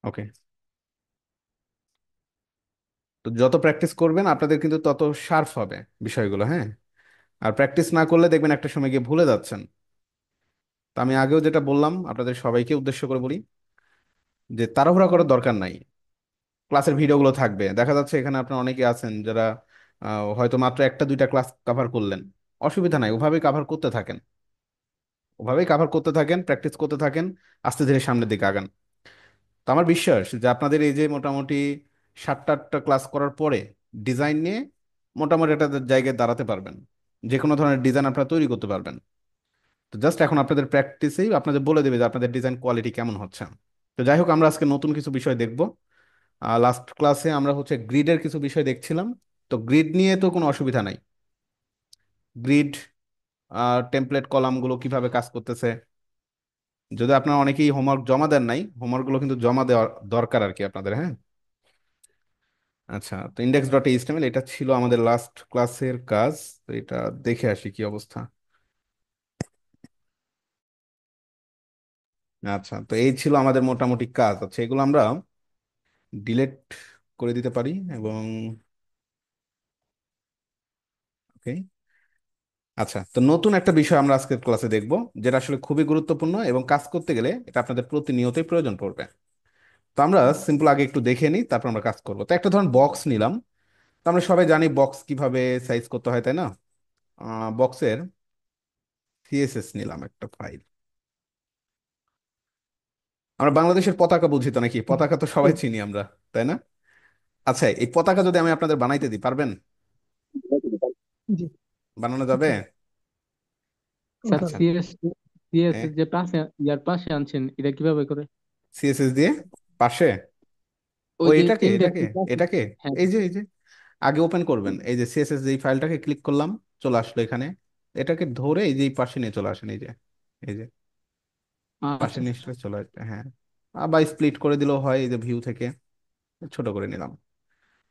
ওকে। তো যত প্র্যাকটিস করবেন আপনাদের কিন্তু তত শার্প হবে বিষয়গুলো, হ্যাঁ। আর প্র্যাকটিস না করলে দেখবেন একটা সময় গিয়ে ভুলে যাচ্ছেন। তো আমি আগেও যেটা বললাম আপনাদের সবাইকে উদ্দেশ্য করে বলি যে তাড়াহুড়া করার দরকার নাই। ক্লাসের ভিডিওগুলো থাকবে, দেখা যাচ্ছে এখানে আপনার অনেকে আছেন যারা হয়তো মাত্র একটা দুইটা ক্লাস কভার করলেন। অসুবিধা নাই, ওভাবেই কভার করতে থাকেন। ওভাবেই কভার করতে থাকেন, প্র্যাকটিস করতে থাকেন, আস্তে ধীরে সামনের দিকে আগান। তো আমার বিশ্বাস যে আপনাদের এই যে মোটামুটি 7টা 8টা ক্লাস করার পরে ডিজাইন নিয়ে মোটামুটি একটা জায়গায় দাঁড়াতে পারবেন। যে কোনো ধরনের ডিজাইন আপনারা তৈরি করতে পারবেন। তো জাস্ট এখন আপনাদের প্র্যাকটিসেই আপনাদের বলে দেবে যে আপনাদের ডিজাইন কোয়ালিটি কেমন হচ্ছে। তো যাই হোক, আমরা আজকে নতুন কিছু বিষয় দেখব। লাস্ট ক্লাসে আমরা হচ্ছে গ্রিডের কিছু বিষয় দেখছিলাম। তো গ্রিড নিয়ে তো কোনো অসুবিধা নাই। গ্রিড টেমপ্লেট কলামগুলো কিভাবে কাজ করতেছে, যদি আপনারা অনেকেই হোমওয়ার্ক জমা দেন নাই, হোমওয়ার্কগুলো কিন্তু জমা দেওয়ার দরকার আর কি আপনাদের, হ্যাঁ। আচ্ছা, তো ইন্ডেক্স ডট এইচটিএমএল এটা ছিল আমাদের লাস্ট ক্লাসের কাজ। তো এটা দেখে আসি কি অবস্থা। আচ্ছা, তো এই ছিল আমাদের মোটামুটি কাজ। আচ্ছা, এগুলো আমরা ডিলেট করে দিতে পারি এবং ওকে। আচ্ছা, তো নতুন একটা বিষয় আমরা আজকের ক্লাসে দেখব, যেটা আসলে খুবই গুরুত্বপূর্ণ এবং কাজ করতে গেলে এটা আপনাদের প্রতিনিয়তই প্রয়োজন পড়বে। তো আমরা সিম্পল আগে একটু দেখে নিই, তারপর আমরা কাজ করবো। তো একটা ধরুন বক্স নিলাম। তো আমরা সবাই জানি বক্স কিভাবে সাইজ করতে হয়, তাই না? বক্সের সিএসএস নিলাম একটা ফাইল। আমরা বাংলাদেশের পতাকা বুঝি তো নাকি? পতাকা তো সবাই চিনি আমরা, তাই না? আচ্ছা, এই পতাকা যদি আমি আপনাদের বানাইতে দিই, পারবেন? জি। বানানো যাবে? আচ্ছা। স্যার আচ্ছা। সিএসএস যে পাশে ইয়ার পাশে আনছেন এটা কিভাবে করে? সিএসএস দিয়ে পাশে? ও, ওই যে এটাকে এটাকে ইন্ডেক্সের পাশে। এটাকে হ্যাঁ। এই যে আগে ওপেন করবেন, এই যে সিএসএস যেই ফাইলটাকে ক্লিক করলাম, চলে আসলো এখানে। এটাকে ধরে এই যে এই পাশে নিয়ে চলে আসেন, এই যে পাশে আচ্ছা স্যার। নিশ্চয়ই চলে আসবে, হ্যাঁ। বা স্প্লিট করে দিলেও হয়, এই যে ভিউ থেকে ছোট করে নিলাম,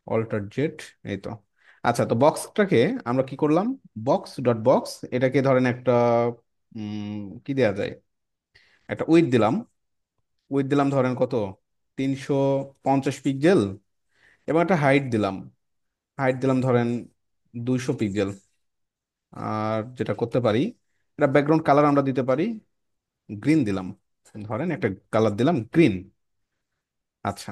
অল্টার জেড। এই তো। আচ্ছা, তো বক্সটাকে আমরা কি করলাম? বক্স ডট বক্স, এটাকে ধরেন একটা কি দেয়া যায়, একটা উইড দিলাম। উইড দিলাম ধরেন কত, 350 পিক্সেল। এবং একটা হাইট দিলাম। হাইট দিলাম ধরেন 200 পিক্সেল। আর যেটা করতে পারি, এটা ব্যাকগ্রাউন্ড কালার আমরা দিতে পারি, গ্রিন দিলাম। ধরেন একটা কালার দিলাম গ্রিন। আচ্ছা,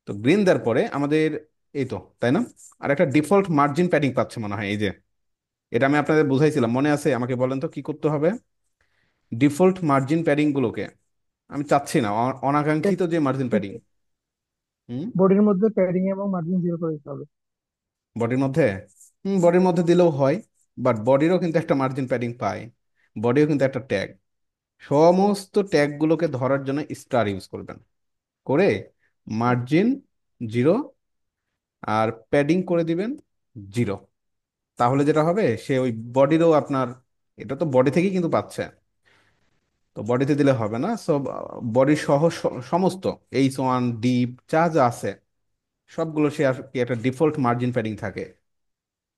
তো গ্রিন দেওয়ার পরে আমাদের এই তো, তাই না? আর একটা ডিফল্ট মার্জিন প্যাডিং পাচ্ছে মনে হয়, এই যে এটা আমি আপনাদের বুঝাইছিলাম, মনে আছে? আমাকে বলেন তো কি করতে হবে। ডিফল্ট মার্জিন প্যাডিং গুলোকে আমি চাচ্ছি না, অনাকাঙ্ক্ষিত যে মার্জিন প্যাডিং। হুম। বডির মধ্যে প্যাডিং এবং মার্জিন 0 করে দিতে হবে। বডির মধ্যে, বডির মধ্যে দিলেও হয়। বাট বডিরও কিন্তু একটা মার্জিন প্যাডিং পায়। বডিও কিন্তু একটা ট্যাগ। সমস্ত ট্যাগ গুলোকে ধরার জন্য স্টার ইউজ করবেন, করে মার্জিন 0 আর প্যাডিং করে দিবেন 0। তাহলে যেটা হবে, সে ওই বডিরও আপনার, এটা তো বডি থেকেই কিন্তু পাচ্ছে। তো বডিতে দিলে হবে না, সব বডি সহ সমস্ত H1 ডিপ যা যা আছে সবগুলো সে আর কি একটা ডিফল্ট মার্জিন প্যাডিং থাকে,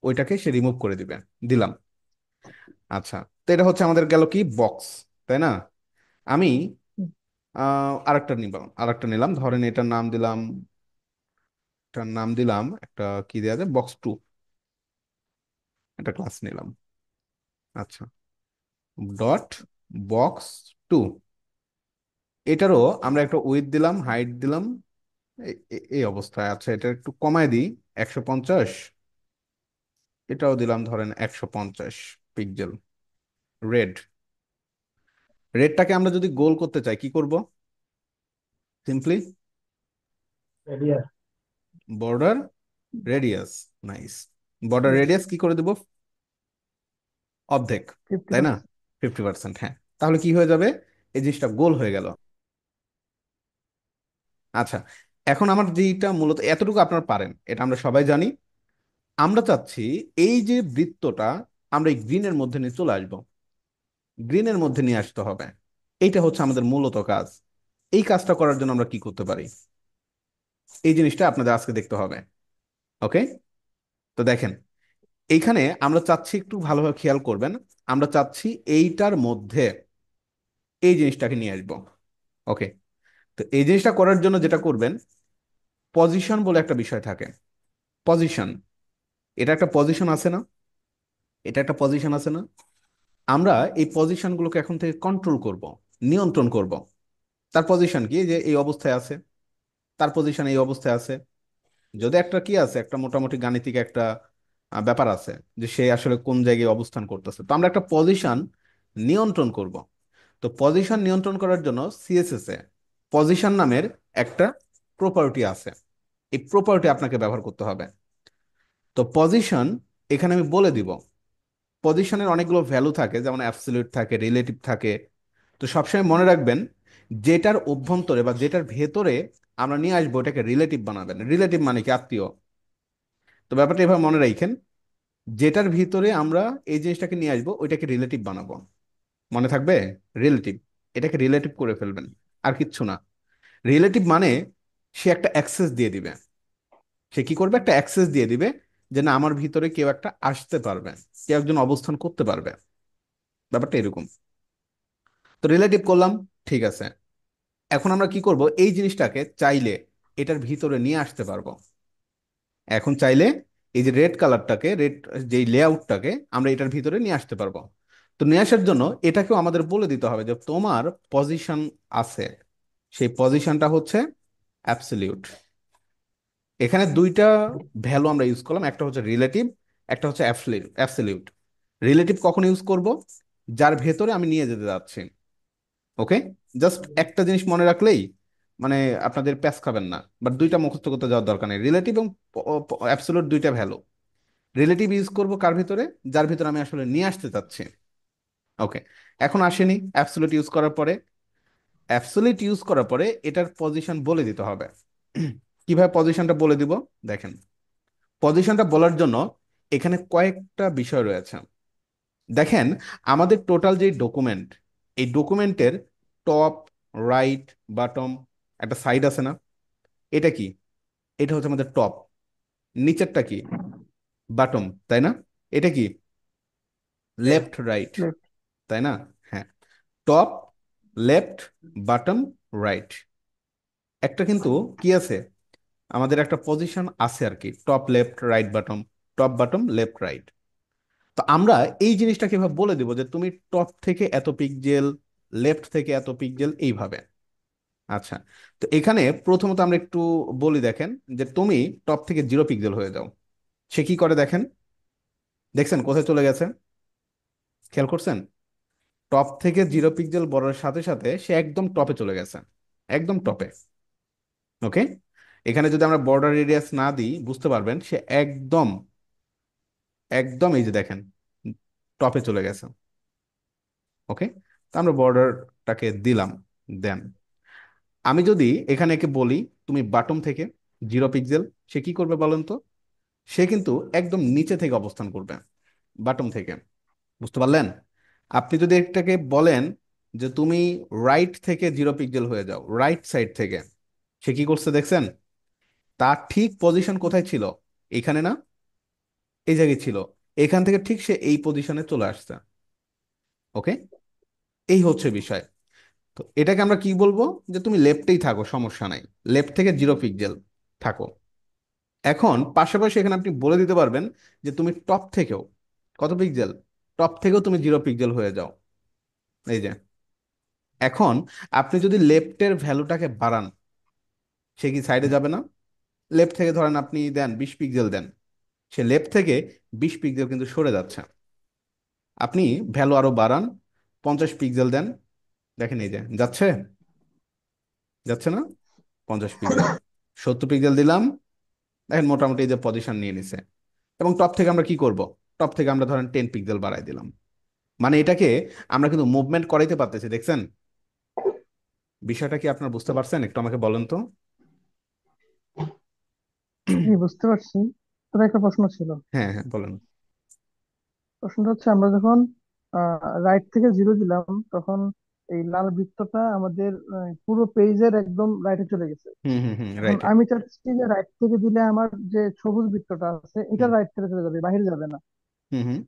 ওইটাকে সে রিমুভ করে দিবে। দিলাম। আচ্ছা, তো এটা হচ্ছে আমাদের গেল কি বক্স, তাই না? আমি আরেকটা নিলাম, ধরেন এটার নাম দিলাম একটা, কি দেওয়া যায়, বক্স 2। একটা ক্লাস নিলাম। আচ্ছা, ডট বক্স 2। এটারও আমরা একটা উইথ দিলাম, হাইট দিলাম, এই অবস্থায়। আচ্ছা, এটা একটু কমায় দিই, 150। এটাও দিলাম ধরেন 150 পিক্সেল। রেড, রেডটাকে আমরা যদি গোল করতে চাই কি করব? সিম্পলি রেডিয়ার border radius. Nice. Border radius কি করে দেব? অর্ধেক, ফিফটি তাই না? পার্সেন্ট 50%, হ্যাঁ। তাহলে কি হয়ে যাবে? এই জিনিসটা গোল হয়ে গেল। আচ্ছা, এখন আমার যেটা মূলত এতটুকু আপনারা পারেন, এটা আমরা সবাই জানি। আমরা চাচ্ছি এই যে বৃত্তটা আমরা এই গ্রিনের মধ্যে নিয়ে চলে আসবো, গ্রিনের মধ্যে নিয়ে আসতে হবে। এইটা হচ্ছে আমাদের মূলত কাজ। এই কাজটা করার জন্য আমরা কি করতে পারি, এই জিনিসটা আপনাদের আজকে দেখতে হবে। ওকে। তো দেখেন, এইখানে আমরা চাচ্ছি, একটু ভালোভাবে খেয়াল করবেন, আমরা চাচ্ছি এইটার মধ্যে এই জিনিসটাকে নিয়ে আসবো। ওকে। তো এই জিনিসটা করার জন্য যেটা করবেন, পজিশন বলে একটা বিষয় থাকে। পজিশন, এটা একটা পজিশন আছে না? এটা একটা পজিশন আছে না? আমরা এই পজিশনগুলোকে এখন থেকে কন্ট্রোল করব, নিয়ন্ত্রণ করব। তার পজিশন কি, যে এই অবস্থায় আছে, তার পজিশন এই অবস্থায় আছে। যদি একটা কি আছে, একটা মোটামুটি গাণিতিক একটা ব্যাপার আছে, যে সে আসলে কোন জায়গায় অবস্থান করতেছে, তো আমরা একটা পজিশন নিয়ন্ত্রণ করব। তো পজিশন নিয়ন্ত্রণ করার জন্য সিএসএস এ পজিশন নামের একটা প্রপার্টি আছে। এই প্রপার্টি আপনাকে ব্যবহার করতে হবে। তো পজিশন, এখানে আমি বলে দিব, পজিশনের অনেকগুলো ভ্যালু থাকে, যেমন অ্যাবসলিউট থাকে, রিলেটিভ থাকে। তো সবসময় মনে রাখবেন, যেটার অভ্যন্তরে বা যেটার ভেতরে আমরা নিয়ে আসবো ওটাকে রিলেটিভ বানাবেন। রিলেটিভ মানে কি, আত্মীয়। তো ব্যাপারটা এভাবে মনে রাখেন, যেটার ভিতরে আমরা এই জিনিসটাকে নিয়ে আসবো ওইটাকে রিলেটিভ বানাবো। মনে থাকবে? রিলেটিভ, এটাকে রিলেটিভ করে ফেলবেন, আর কিচ্ছু না। রিলেটিভ মানে সে একটা অ্যাক্সেস দিয়ে দিবে। সে কি করবে, একটা অ্যাক্সেস দিয়ে দিবে, যে না, আমার ভিতরে কেউ একটা আসতে পারবে, কেউ একজন অবস্থান করতে পারবে। ব্যাপারটা এরকম। তো রিলেটিভ করলাম, ঠিক আছে। এখন আমরা কি করব, এই জিনিসটাকে চাইলে এটার ভিতরে নিয়ে আসতে পারবো। এখন চাইলে এই যে রেড কালারটাকে, রেড যে লেআউটটাকে আমরা এটার ভিতরে নিয়ে আসতে পারবো। তো নিয়ে আসার জন্য এটাকেও আমাদের বলে দিতে হবে যে তোমার পজিশন আছে, সেই পজিশনটা হচ্ছে অ্যাবসলিউট। এখানে দুইটা ভ্যালু আমরা ইউজ করলাম, একটা হচ্ছে রিলেটিভ, একটা হচ্ছে অ্যাবসলিউট। রিলেটিভ কখন ইউজ করব, যার ভেতরে আমি নিয়ে যেতে যাচ্ছি। ওকে, জাস্ট একটা জিনিস মনে রাখলেই, মানে আপনাদের প্যাচ খাবেন না, বাট দুইটা মুখস্থ করতে যাওয়ার দরকার নেই। রিলেটিভ এবং অ্যাবসলিউট দুইটা ভ্যালু। রিলেটিভ ইউজ করব কার ভিতরে, যার ভিতরে আমি আসলে নিয়ে আসতে চাচ্ছি। ওকে, এখন আসেনি অ্যাবসলিউট ইউজ করার পরে। অ্যাবসলিউট ইউজ করার পরে এটার পজিশন বলে দিতে হবে। কিভাবে পজিশনটা বলে দিব, দেখেন। পজিশনটা বলার জন্য এখানে কয়েকটা বিষয় রয়েছে। দেখেন, আমাদের টোটাল যে ডকুমেন্ট, এই ডকুমেন্টের টপ, রাইট, বটম একটা সাইড আছে না? এটা কি? এটা হচ্ছে আমাদের টপ। নিচেরটা কি? বটম, তাই না? এটা কি? Left, right, left. তাই না? হ্যাঁ, টপ, লেফট, বটম, রাইট। একটা কিন্তু কি আছে, আমাদের একটা পজিশন আছে আর কি, top, left, right, bottom. Top, bottom, left, right. তো আমরা এই জিনিসটা কিভাবে বলে দিব, যে তুমি টপ থেকে এত পিক্সেল, লেফট থেকে এত পিক্সেল, এইভাবে। আচ্ছা, তো এখানে প্রথমত আমরা একটু বলি, দেখেন, যে তুমি টপ থেকে 0 পিক্সেল হয়ে যাও। সে কি করে দেখেন, দেখছেন কোথায় চলে গেছে? খেয়াল করছেন? টপ থেকে 0 পিক্সেল বড়ার সাথে সাথে সে একদম টপে চলে গেছে, একদম টপে। ওকে, এখানে যদি আমরা বর্ডার রেডিয়াস না দিই, বুঝতে পারবেন সে একদম, একদম এই যে দেখেন, টপে চলে গেছে। ওকে, তো আমরা বর্ডারটাকে দিলাম। দেন আমি যদি এখানে একে বলি, তুমি বাটম থেকে 0 পিক্সেল, সে কি করবে বলেন তো? সে কিন্তু একদম নিচে থেকে অবস্থান করবে, বাটম থেকে। বুঝতে পারলেন? আপনি যদি এটাকে বলেন যে তুমি রাইট থেকে 0 পিক্সেল হয়ে যাও, রাইট সাইড থেকে, সে কি করছে দেখছেন? তার ঠিক পজিশন কোথায় ছিল? এখানে না? এই জায়গায় ছিল। এখান থেকে ঠিক সে এই পজিশনে চলে আসছে। ওকে, এই হচ্ছে বিষয়। তো এটাকে আমরা কি বলবো, যে তুমি লেফটেই থাকো, সমস্যা নাই, লেফট থেকে 0 পিক্সেল থাকো। এখন পাশাপাশি এখানে আপনি বলে দিতে পারবেন যে তুমি টপ থেকেও কত পিক্সেল, টপ থেকেও তুমি 0 পিক্সেল হয়ে যাও। এই যে, এখন আপনি যদি লেফটের ভ্যালুটাকে বাড়ান, সে কি সাইডে যাবে না? লেফট থেকে ধরেন আপনি দেন 20 পিক্সেল দেন, সে লেফট থেকে 20 পিক্সেল কিন্তু সরে যাচ্ছে। আপনি ভ্যালু আরো বাড়ান, 50 পিক্সেল দেন, দেখেন এই যে যাচ্ছে, যাচ্ছে না? 50 পিক্সেল, 70 পিক্সেল দিলাম, দেখেন মোটামুটি এই যে পজিশন নিয়ে নিছে। এবং টপ থেকে আমরা কি করব, টপ থেকে আমরা ধরেন 10 পিক্সেল বাড়াই দিলাম। মানে এটাকে আমরা কিন্তু মুভমেন্ট করাইতে পারতেছি, দেখছেন? বিষয়টা কি আপনার বুঝতে পারছেন? একটু আমাকে বলেন তো। জি, বুঝতে পারছি। তবে একটা প্রশ্ন ছিল। হ্যাঁ হ্যাঁ, বলেন। প্রশ্নটা হচ্ছে, আমরা যখন রাইট থেকে 0 দিলাম, তখন এই লাল বৃত্তটা আমাদের পুরো পেজের একদম রাইটে চলে গেছে। হুম হুম হুম, এখন রাইট। আমি চাচ্ছি যে রাইট থেকে দিলে আমার যে সবুজ বৃত্তটা আছে এটা হুম রাইট থেকে চলে যাবে, বাইরে যাবে না। হুম হুম।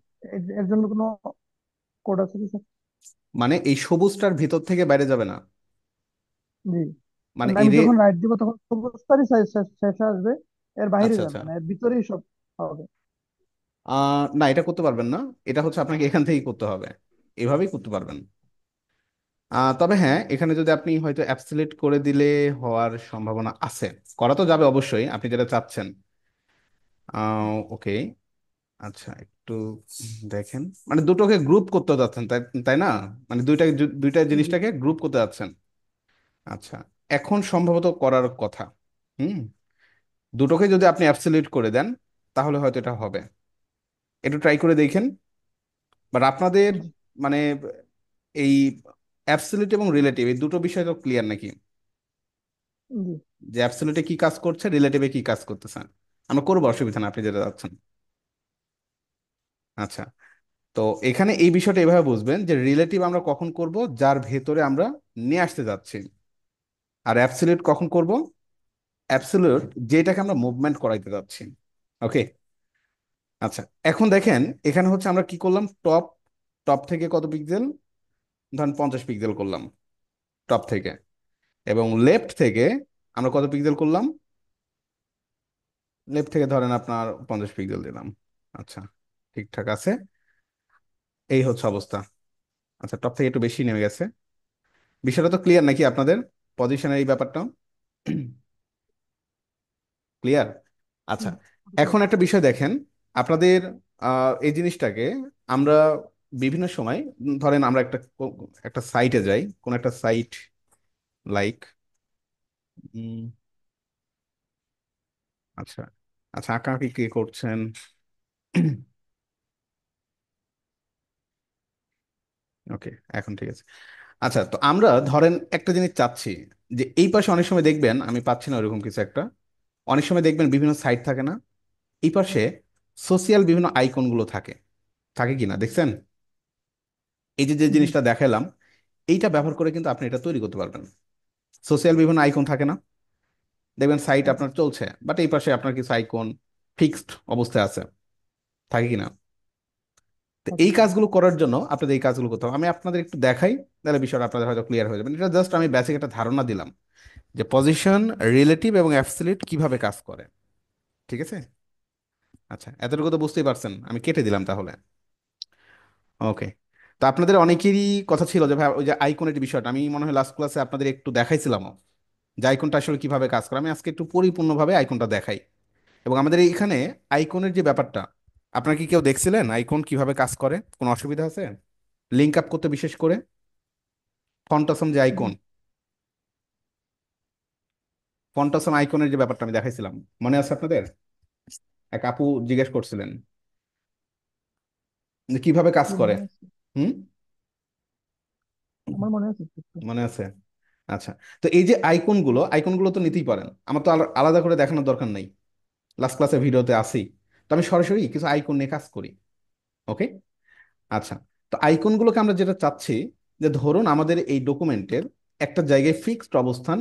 এর জন্য কোনো কোড আছে কি স্যার? মানে এই সবুজটার ভিতর থেকে বাইরে যাবে না? জি। মানে আমি এরে। যখন রাইট দিব তখন সবুজটারই শেষে আসবে, এর বাইরে আচ্ছা আচ্ছা। যাবে না, এর ভিতরেই সব হবে। না, এটা করতে পারবেন না। এটা হচ্ছে আপনাকে এখান থেকেই করতে হবে, এভাবেই করতে পারবেন। তবে হ্যাঁ, এখানে যদি আপনি হয়তো অ্যাবসলিউট করে দিলে হওয়ার সম্ভাবনা আছে। করা তো যাবে অবশ্যই, আপনি যেটা চাচ্ছেন। ওকে। আচ্ছা, একটু দেখেন, মানে দুটোকে গ্রুপ করতে যাচ্ছেন, তাই তাই না? মানে দুইটা জি জিনিসটাকে গ্রুপ করতে যাচ্ছেন। আচ্ছা, এখন সম্ভবত করার কথা। হুম। দুটোকে যদি আপনি অ্যাবসলিউট করে দেন, তাহলে হয়তো এটা হবে। একটু ট্রাই করে দেখেন। বাট আপনাদের জি মানে এই অ্যাবসলিউট এবং রিলেটিভ এই দুটো বিষয় তো ক্লিয়ার নাকি? জি যে অ্যাবসলিউটে কি কাজ করছে, রিলেটিভে কি কাজ করতেছে। আমরা করবো, অসুবিধা না, আপনি যেটা যাচ্ছেন। আচ্ছা। তো এখানে এই বিষয়টা এভাবে বুঝবেন যে রিলেটিভ আমরা কখন করব, যার ভেতরে আমরা নিয়ে আসতে যাচ্ছি। আর অ্যাবসলিউট কখন করব? অ্যাবসলিউট যেটাকে আমরা মুভমেন্ট করাইতে যাচ্ছি। ওকে। আচ্ছা, এখন দেখেন, এখানে হচ্ছে আমরা কি করলাম, টপ টপ থেকে কত পিক্সেল, ধরেন 50 পিক্সেল করলাম টপ থেকে। এবং লেফট থেকে আমরা কত পিক্সেল করলাম, লেফট থেকে ধরেন আপনার 50 পিক্সেল দিলাম। আচ্ছা, ঠিকঠাক আছে। এই হচ্ছে অবস্থা। আচ্ছা, টপ থেকে একটু বেশি নেমে গেছে। বিষয়টা তো ক্লিয়ার নাকি আপনাদের, পজিশনের এই ব্যাপারটা? ক্লিয়ার? আচ্ছা। জি ওকে। এখন একটা বিষয় দেখেন, আপনাদের এই জিনিসটাকে আমরা বিভিন্ন সময়, ধরেন আমরা একটা সাইটে যাই, কোন একটা সাইট, লাইক, আচ্ছা আচ্ছা, আঁকাআঁকি কে করছেন? ওকে, এখন ঠিক আছে। আচ্ছা, তো আমরা ধরেন একটা জিনিস চাচ্ছি, যে এই পাশে অনেক সময় দেখবেন, আমি পাচ্ছি না ওরকম কিছু একটা, অনেক সময় দেখবেন বিভিন্ন সাইট থাকে না, এই পাশে সোশিয়াল বিভিন্ন আইকন গুলো থাকে, থাকে কি না দেখছেন? এই যে যে জি জিনিসটা দেখালাম, এইটা ব্যবহার করে কিন্তু আপনি এটা তৈরি করতে পারবেন। সোশিয়াল বিভিন্ন আইকন থাকে না, দেখবেন সাইট থাকে। আপনার চলছে, বাট এই পাশে আপনার কিছু আইকন ফিক্সড অবস্থায় আছে, থাকে কি না? তো থাকে। এই কাজগুলো করার জন্য আপনাদের এই কাজগুলো করতে হবে, আমি আপনাদের একটু দেখাই, তাহলে বিষয়টা আপনাদের হয়তো ক্লিয়ার হয়ে যাবে। এটা জাস্ট আমি বেসিক একটা ধারণা দিলাম যে পজিশন, রিলেটিভ এবং অ্যাবসলিউট কিভাবে কাজ করে। ঠিক আছে। আচ্ছা, এতটুকু তো বুঝতেই পারছেন, আমি কেটে দিলাম তাহলে। ওকে। তো আপনাদের অনেকেরই কথা ছিল যে ভাই ওই যে আইকনের যে বিষয়টা, আমি মনে হয় লাস্ট ক্লাসে আপনাদের একটু দেখাইছিলাম যে আইকনটা আসলে কিভাবে কাজ করে। আমি আজকে একটু পরিপূর্ণভাবে আইকনটা দেখাই। এবং আমাদের এইখানে আইকনের যে ব্যাপারটা, আপনারা কি কেউ দেখছিলেন আইকন কিভাবে কাজ করে? কোনো অসুবিধা আছে লিঙ্ক আপ করতে? বিশেষ করে ফন্টাসম যে জি আইকন, ফন্টাসম আইকনের যে ব্যাপারটা আমি দেখাইছিলাম, মনে আছে আপনাদের? এক আপু জিজ্ঞেস করছিলেন যে কিভাবে কাজ জি করে। মনে আছে। হুম। আমার মনে আছে একটু একটু। মনে আছে। আচ্ছা। তো এই যে আইকনগুলো তো নিতেই পারেন, আমার তো আলাদা করে দেখানোর দরকার নাই, লাস্ট ক্লাসের ভিডিওতে আসি। তো আমি সরাসরি কিছু আইকন নিয়ে কাজ করি। ওকে। আচ্ছা। তো আইকনগুলোকে আমরা যেটা চাচ্ছি, যে ধরুন আমাদের এই ডকুমেন্টের একটা জায়গায় ফিক্সড অবস্থান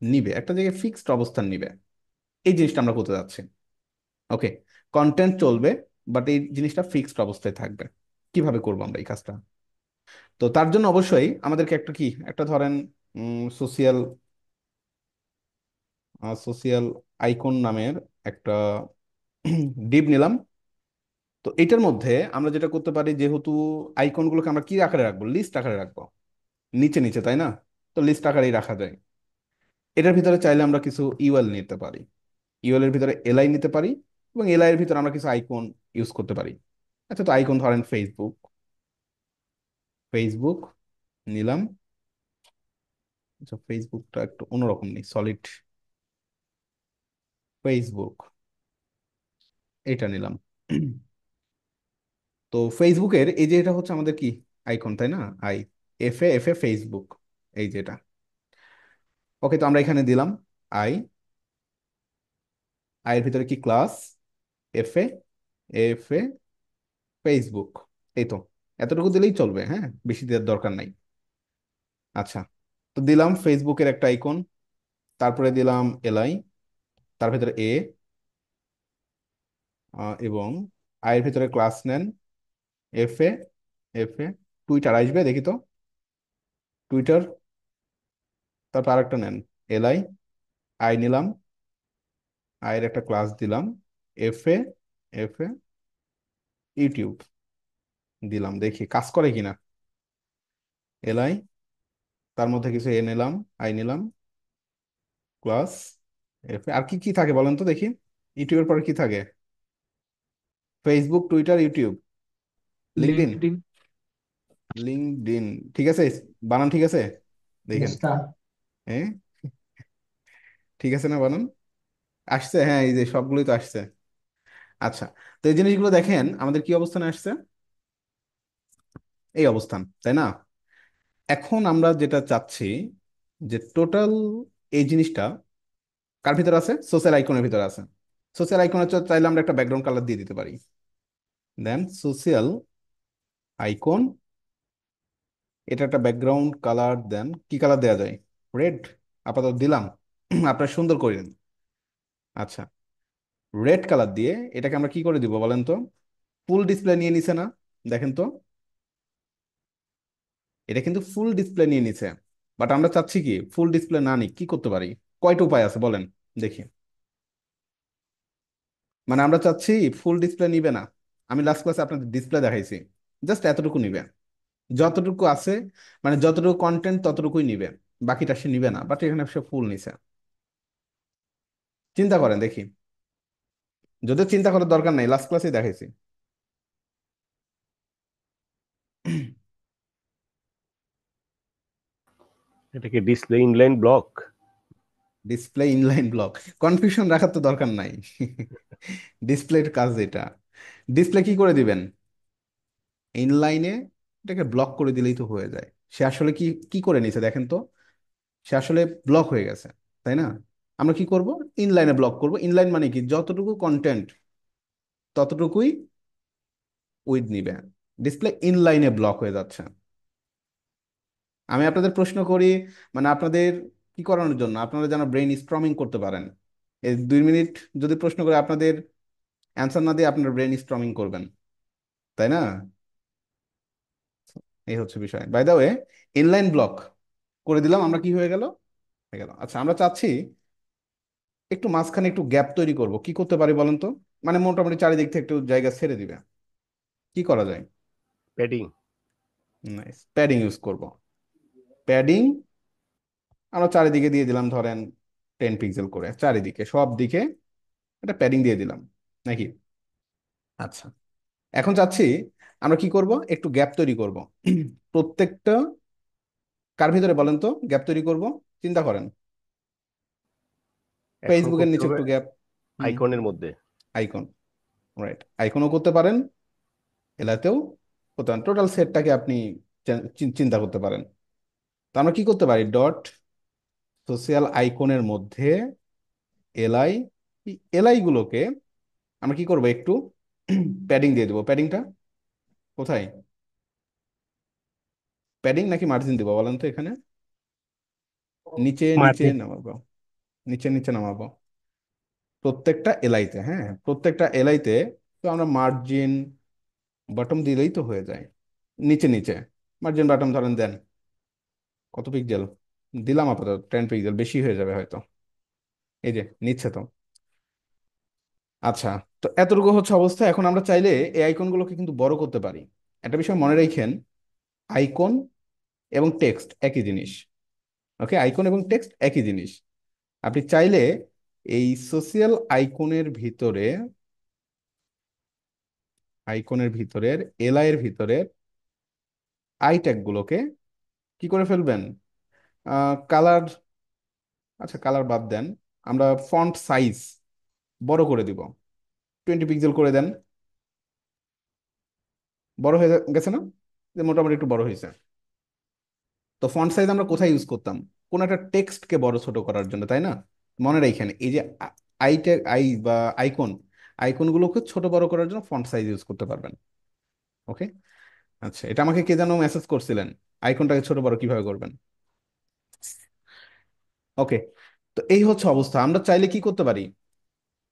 নিবে, একটা জায়গায় ফিক্সড অবস্থান নিবে, এই জিনিসটা আমরা করতে যাচ্ছি। ওকে। কন্টেন্ট চলবে, বাট এই জিনিসটা ফিক্সড অবস্থায় থাকবে। কিভাবে করবো আমরা এই কাজটা? তো তার জন্য অবশ্যই আমাদেরকে একটা কি, একটা ধরেন সোশিয়াল সোশিয়াল আইকন নামের একটা ডিপ নিলাম। তো এটার মধ্যে আমরা যেটা করতে পারি, যেহেতু আইকনগুলোকে আমরা কি আকারে রাখবো, লিস্ট আকারে রাখবো, নিচে নিচে, তাই না? তো লিস্ট আকারেই রাখা যায়। এটার ভিতরে চাইলে আমরা কিছু ইউএল নিতে পারি, ইউএল এর ভিতরে এলআই নিতে পারি, এবং এলআই এর ভিতরে আমরা কিছু আইকন ইউজ করতে পারি। আচ্ছা, তো আইকন ধরেন ফেসবুক, ফেসবুক নিলাম। আচ্ছা, ফেসবুকটা একটু অন্যরকম নেই, সলিড ফেসবুক, এটা নিলাম। তো ফেসবুকের এই যে এটা হচ্ছে আমাদের কি আইকন, তাই না? আই, এফ এ ফেসবুক, এই যেটা। ওকে, তো আমরা এখানে দিলাম আই, আই এর ভিতরে কি ক্লাস, এফ এ, এফ এ ফেসবুক, এই তো। এতটুকু দিলেই চলবে, হ্যাঁ, বেশি দেওয়ার দরকার নাই। আচ্ছা। তো দিলাম ফেসবুকের একটা আইকন, তারপরে দিলাম এলআই, তার ভিতরে এ, এবং আই এর ভিতরে ক্লাস নেন এফ এ, এফ এ টুইটার আসবে দেখি তো, টুইটার। তারপর আরেকটা নেন এলআই, আই নিলাম, আয়ের একটা ক্লাস দিলাম, এফ এ, এফ এ ইউটিউব দিলাম, দেখি কাজ করে কিনা। এলআই, তার মধ্যে কিছু এ নিলাম, আই নিলাম, ক্লাস এফ এ। আর কি কি থাকে বলেন তো দেখি, ইউটিউবের পরে কি থাকে? Facebook, Twitter, YouTube, LinkedIn, LinkedIn. LinkedIn. ঠিক আছে, বানান ঠিক আছে দেখেন। হ্যাঁ, ঠিক আছে না বানান? আসছে, হ্যাঁ এই যে সবগুলোই তো আসছে। আচ্ছা, তো এই জিনিসগুলো দেখেন আমাদের কি অবস্থানে আসছে, এই অবস্থান, তাই না? এখন আমরা যেটা চাচ্ছি যে টোটাল এই জিনিসটা কার ভিতরে আছে, সোশ্যাল আইকনের ভিতরে আছে। সোশ্যাল আইকনের চাইলে আমরা একটা ব্যাকগ্রাউন্ড কালার দিয়ে দিতে পারি। দেন সোশ্যাল আইকন, এটা একটা ব্যাকগ্রাউন্ড কালার, দেন কি কালার দেওয়া যায়? রেড আপাতত দিলাম। আপনার সুন্দর করে দিন। আচ্ছা, রেড কালার দিয়ে এটাকে আমরা কি করে দিব বলেন তো? ফুল ডিসপ্লে নিয়ে নিছে না? দেখেন তো, এটা কিন্তু ফুল ডিসপ্লে নিয়ে নিছে। বাট আমরা চাচ্ছি কি ফুল ডিসপ্লে না নিক, কি করতে পারি? কয়টা উপায় আছে বলেন দেখি। মানে আমরা চাচ্ছি ফুল ডিসপ্লে নিবে না। আমি লাস্ট ক্লাসে আপনাদের ডিসপ্লে দেখাইছি, জাস্ট এতটুকু নিবে, যতটুকু আছে, মানে যতটুকু কন্টেন্ট ততটুকুই নিবে, বাকিটা সে নিবে না। বাট এখানে সে ফুল নিছে। চিন্তা করেন দেখি, যদিও চিন্তা করার দরকার নাই, লাস্ট ক্লাসে দেখাইছি। এটা কি display inline block? Display inline block, confusion রাখার তো দরকার নাই। ডিসপ্লের কাজ এটা। ডিসপ্লে কি করে দিবেন? ইনলাইনে এটাকে ব্লক করে দিলেই তো হয়ে যায়। সে আসলে কি কি করে নিছে দেখেন তো, সে আসলে ব্লক হয়ে গেছে, তাই না? আমরা কি করব? ইনলাইনে ব্লক করব। ইনলাইন মানে কি, যতটুকু কন্টেন্ট ততটুকুই উইথ নিবে। ডিসপ্লে ইনলাইনে ব্লক হয়ে যাচ্ছে। আমি আপনাদের প্রশ্ন করি, মানে আপনাদের কি করানোর জন্য, আপনারা যেন ব্রেইন স্ট্রমিং করতে পারেন। এই 2 মিনিট যদি প্রশ্ন করে আপনাদের অ্যান্সার না দিয়ে আপনার ব্রেন স্ট্রমিং করবেন, তাই না? এই হচ্ছে বিষয়। By the way, inline block করে দিলাম আমরা, কি হয়ে গেল? হয়ে গেল। আচ্ছা, আমরা চাচ্ছি একটু মাঝখানে একটু গ্যাপ তৈরি করব, কি করতে পারি বলেন তো? মানে মোটামুটি চারিদিক থেকে একটু জায়গা ছেড়ে দিবে, কি করা যায়? প্যাডিং। নাইস, প্যাডিং ইউজ করব। প্যাডিং আমরা চারিদিকে দিয়ে দিলাম, ধরেন 10 পিক্সেল করে চারিদিকে, সব দিকে একটা প্যাডিং দিয়ে দিলাম, নাকি? আচ্ছা, এখন চাচ্ছি আমরা কি করব, একটু গ্যাপ তৈরি করব। প্রত্যেকটা কার ভিতরে বলেন তো গ্যাপ তৈরি করব? চিন্তা করেন। এখন ফেসবুকের করতে নিচে হবে একটু গ্যাপ। হুম, আইকনের মধ্যে। আইকন, রাইট, আইকনও করতে পারেন, এলাতেও করতে পারেন। টোটাল সেটটাকে আপনি চিন্তা করতে পারেন। তো আমরা কি করতে পারি, ডট সোশ্যাল আইকনের মধ্যে এলআই, এলআই গুলোকে আমরা কি করবো, একটু প্যাডিং দিয়ে দেবো। প্যাডিংটা কোথায়? প্যাডিং নাকি মার্জিন দিব বলেন তো এখানে? নিচে নিচে মার্জিন। নামাবো, নিচে নিচে নামাবো প্রত্যেকটা এলআইতে। হ্যাঁ, প্রত্যেকটা এলআইতে। তো আমরা মার্জিন বটম দিলেই তো হয়ে যায়। নিচে নিচে মার্জিন বটম ধরেন দেন, কত পিক্সেল দিলাম? আপাতত 10 পিক্সেল, বেশি হয়ে যাবে হয়তো। এই যে নিচ্ছে তো। আচ্ছা, তো এতটুকু হচ্ছে অবস্থা। এখন আমরা চাইলে এই আইকনগুলোকে কিন্তু বড় করতে পারি। একটা বিষয় মনে রাখেন, আইকন এবং টেক্সট একই জিনিস। ওকে, আইকন এবং টেক্সট একই জিনিস। আপনি চাইলে এই সোশ্যাল আইকনের ভিতরে, আইকনের ভিতরের এলআই এর ভিতরের আই ট্যাগ গুলোকে কি করে ফেলবেন, কালার, আচ্ছা কালার বাদ দেন, আমরা ফন্ট সাইজ বড় করে দিব, 20 পিক্সেল করে দেন। বড় হয়ে গেছে না? যে মোটামুটি একটু বড় হয়েছে। তো ফন্ট সাইজ আমরা কোথায় ইউজ করতাম? কোন একটা টেক্সটকে বড় ছোট করার জন্য, তাই না? মনে রাখেন এই যে আই ট্যাগ, আই বা আইকন, আইকনগুলোকে ছোট বড় করার জন্য ফন্ট সাইজ ইউজ করতে পারবেন। ওকে, আচ্ছা, এটা আমাকে কে যেন মেসেজ করছিলেন, আইকনটাকে ছোট বড় কিভাবে করবেন। ওকে, তো এই হচ্ছে অবস্থা। আমরা চাইলে কি করতে পারি,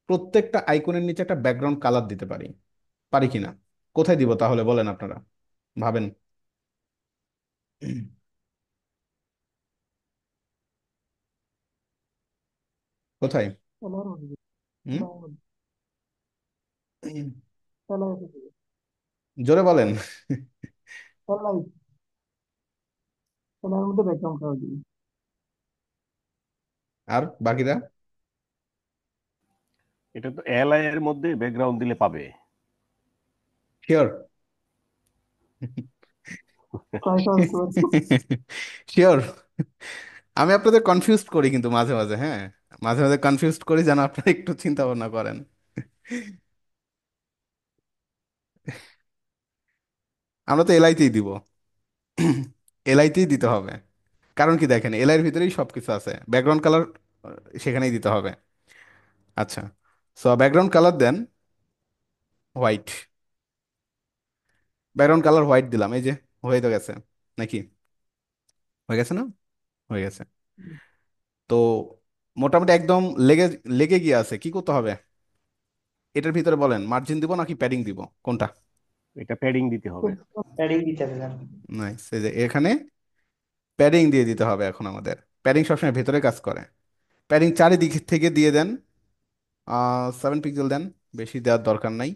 প্রত্যেকটা আইকনের নিচে একটা ব্যাকগ্রাউন্ড কালার দিতে পারি। পারি কিনা? কোথায় দিব তাহলে বলেন আপনারা, ভাবেন। কোথায়? এলার মধ্যে, হুম? এলার মধ্যে, এলাই থেকে, জোরে বলেন। এলাই, এলার মধ্যে ব্যাকগ্রাউন্ড কালার দিবি। আর বাকিরা? এটা তো এলআই এর মধ্যে ব্যাকগ্রাউন্ড দিলে পাবে। শিওর? ট্রাই করা যেতে পারে। শিওর? আমি আপনাদের কনফিউজ করি কিন্তু মাঝে মাঝে, হ্যাঁ, মাঝে মাঝে কনফিউজ করি যেন আপনারা একটু চিন্তা ভাবনা করেন। আমরা তো এলআইতেই দিব। এলআইতেই দিতে হবে। কারণ কি, দেখেন এলআইয়ের ভিতরেই সবকিছু আছে, ব্যাকগ্রাউন্ড কালার সেখানেই দিতে হবে। আচ্ছা, সো ব্যাকগ্রাউন্ড কালার দেন হোয়াইট। ব্যাকগ্রাউন্ড কালার হোয়াইট দিলাম, এই যে হয়ে তো গেছে নাকি? হয়ে গেছে না? হয়ে গেছে। তো মোটামুটি একদম লেগে লেগে গিয়ে আছে, কি করতে হবে এটার ভিতরে বলেন? মার্জিন দিব নাকি প্যাডিং দিব, কোনটা? এটা প্যাডিং দিতে হবে। প্যাডিং দিতে হবে না? নাইস, এই যে এখানে প্যাডিং দিয়ে দিতে হবে এখন আমাদের। প্যাডিং সবসময় ভেতরে কাজ করে। প্যাডিং চারিদিক থেকে দিয়ে দেন, 7 পিক্সেল দেন, বেশি দেওয়ার দরকার নাই।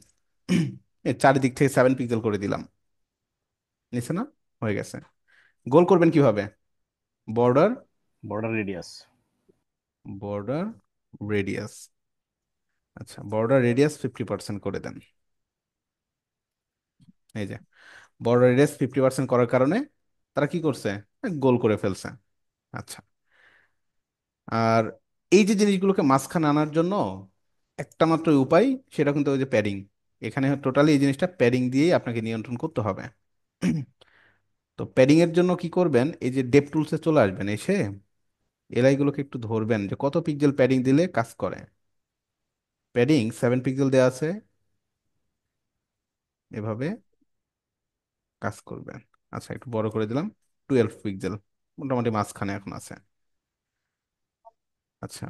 এই চারিদিক থেকে 7 পিক্সেল করে দিলাম, নিচে না? হয়ে গেছে। গোল করবেন কিভাবে? Border, border radius. Border radius. আচ্ছা, বর্ডার রেডিয়াস 50% করে দেন। এই যে বর্ডার রেডিয়াস 50% করার কারণে তারা কি করছে, গোল করে ফেলছে। আচ্ছা, আর এই যে জিনিসগুলোকে মাঝখানে আনার জন্য একটা মাত্র উপায়, সেটা কিন্তু ওই যে প্যাডিং। এখানে টোটালি এই জিনিসটা প্যাডিং দিয়েই আপনাকে নিয়ন্ত্রণ করতে হবে। তো প্যাডিং এর জন্য কি করবেন, এই যে ডেপ টুলসে চলে আসবেন, এসে এলআই গুলোকে একটু ধরবেন যে কত পিক্সেল প্যাডিং দিলে কাজ করে। প্যাডিং 7 পিক্সেল দেওয়া আছে, এভাবে কাজ করবেন। আচ্ছা, একটু বড় করে দিলাম, 12 পিক্সেল, মোটামুটি মাঝখানে এখন আছে। আচ্ছা,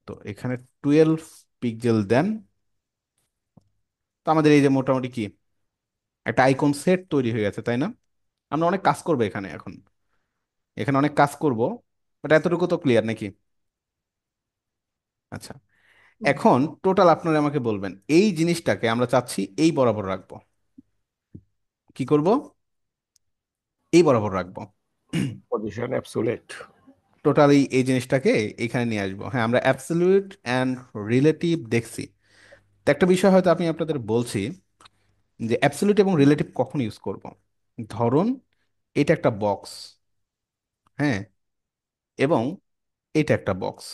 তো এখানে 12 পিক্সেল দেন। তো আমাদের এই যে মোটামুটি কি একটা আইকন সেট তৈরি হয়ে গেছে, তাই না? আমরা অনেক কাজ করবো এখানে এখন, এখানে অনেক কাজ করব, বাট এতটুকু তো ক্লিয়ার নাকি? আচ্ছা, এখন টোটাল আপনারা আমাকে বলবেন এই জিনিসটাকে আমরা চাচ্ছি এই বরাবর রাখবো, কি করব? এই বরাবর রাখবো। পজিশন অ্যাবসোলেট। টোটালি এই জিনিসটাকে এখানে নিয়ে আসবো। হ্যাঁ, আমরা অ্যাবসলিউট অ্যান্ড রিলেটিভ দেখছি। তো একটা বিষয় হয়তো আমি আপনাদের বলছি, যে অ্যাবসলিউট এবং রিলেটিভ কখন ইউজ করব। ধরুন এটা একটা বক্স, হ্যাঁ, এবং এটা একটা বক্স।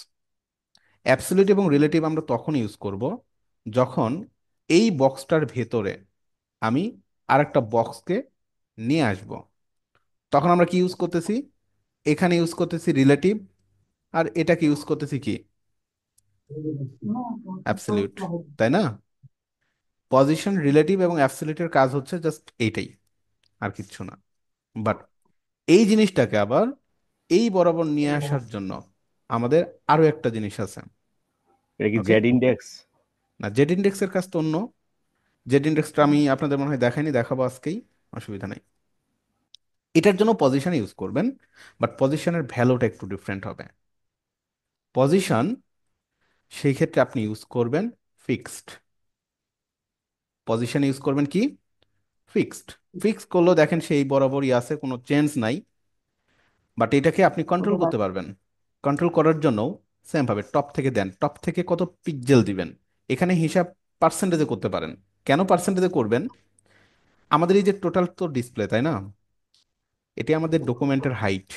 অ্যাবসলিউট এবং রিলেটিভ আমরা তখন ইউজ করব যখন এই বক্সটার ভেতরে আমি আরেকটা বক্সকে নিয়ে আসব। তখন আমরা কি ইউজ করতেছি? এখানে ইউজ করতেছি রিলেটিভ, আর এটাকে ইউজ করতেছি কি, না, অ্যাবসলিউট, তাই না? পজিশন, রিলেটিভ এবং অ্যাবসলিউটের কাজ হচ্ছে জাস্ট এইটাই, আর কিচ্ছু না। বাট এই জিনিসটাকে আবার এই বরাবর নিয়ে আসার জন্য আমাদের আরো একটা জিনিস আছে। এটা কি ওকে, জেড ইন্ডেক্স? না, জেড ইন্ডেক্সের কাজ তো অন্য। জেড ইন্ডেক্সটা আমি আপনাদের মনে হয় দেখাইনি, দেখাবো আজকেই, অসুবিধা নাই। এটার জন্য পজিশন ইউজ করবেন, বাট পজিশনের ভ্যালুটা একটু ডিফারেন্ট হবে। পজিশন সেই ক্ষেত্রে আপনি ইউজ করবেন ফিক্সড। পজিশন ইউজ করবেন কি, ফিক্সড। ফিক্স করলেও দেখেন সেই বরাবরই আছে, কোনো চেঞ্জ নাই। বাট এটাকে আপনি কন্ট্রোল ওটা করতে পারবেন। কন্ট্রোল করার জন্য সেম ভাবে টপ থেকে দেন, টপ থেকে কত পিক্সেল দিবেন এখানে হিসাব পার্সেন্টেজে করতে পারেন। কেন পার্সেন্টেজে করবেন? আমাদের এই যে টোটাল তো ডিসপ্লে, তাই না? এটি আমাদের ডকুমেন্টের হাইট।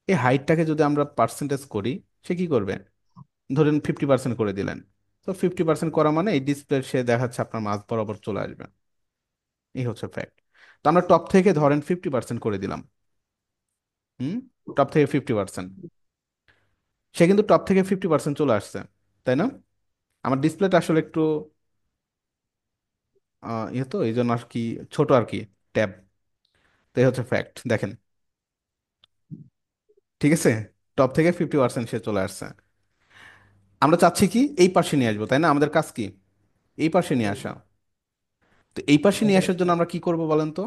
এই হাইটটাকে যদি আমরা পার্সেন্টেজ করি, সে কি করবে? ধরেন 50% করে দিলেন। তো 50% করা মানে এই ডিসপ্লে সে দেখাচ্ছে আপনার মাঝ বরাবর চলে আসবে। এই হচ্ছে ফ্যাক্ট। তো আমরা টপ থেকে ধরেন 50% করে দিলাম। হুম, টপ থেকে 50%, সে কিন্তু টপ থেকে 50% চলে আসছে, তাই না? আমার ডিসপ্লেটা আসলে একটু ইয়ে, তো এই জন্য আর কি ছোট আর কি, ট্যাব। তো এই হচ্ছে ফ্যাক্ট, দেখেন, ঠিক আছে? টপ থেকে 50% সে চলে আসছে। আমরা চাচ্ছি কি এই পাশে নিয়ে আসবো, তাই না? আমাদের কাজ কি এই পাশে নিয়ে আসা। তো এই পাশে নিয়ে আসার জন্য আমরা কি করব বলেন তো?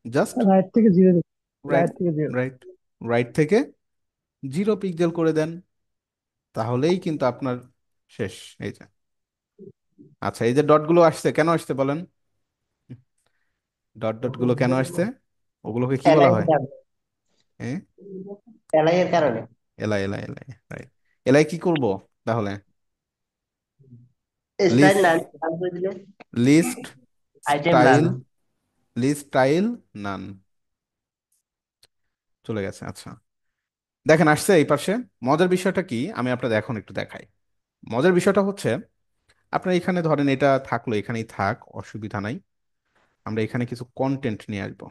জাস্ট রাইট থেকে জিরো, রাইট, রাইট থেকে জিরো। রাইট, রাইট থেকে 0 পিক্সেল করে দেন। তাহলেই কিন্তু আপনার শেষ। এই যে, আচ্ছা, এই যে ডট গুলো আসছে, কেন আসছে বলেন? ডট ডট গুলো কেন আসছে? ওগুলোকে কি বলা এলাই হয়? হ্যাঁ, এলাই এর কারণে। এলাই এলাই এলাই, রাইট। এলাই কি করব তাহলে? স্টাইল লিস্ট, নান নান করে দিলে লিস্ট আইটেম নান। স্টাইল, লিস্ট স্টাইল নান, চলে গেছে। আচ্ছা, দেখেন আসছে এই পাশে। মজার বিষয়টা কি আমি আপনাদের এখন একটু দেখাই। মজার বিষয়টা হচ্ছে, আপনার এখানে ধরেন এটা থাকলো, এখানেই থাক, অসুবিধা নাই। আমরা এখানে কিছু কন্টেন্ট নিয়ে আসবো।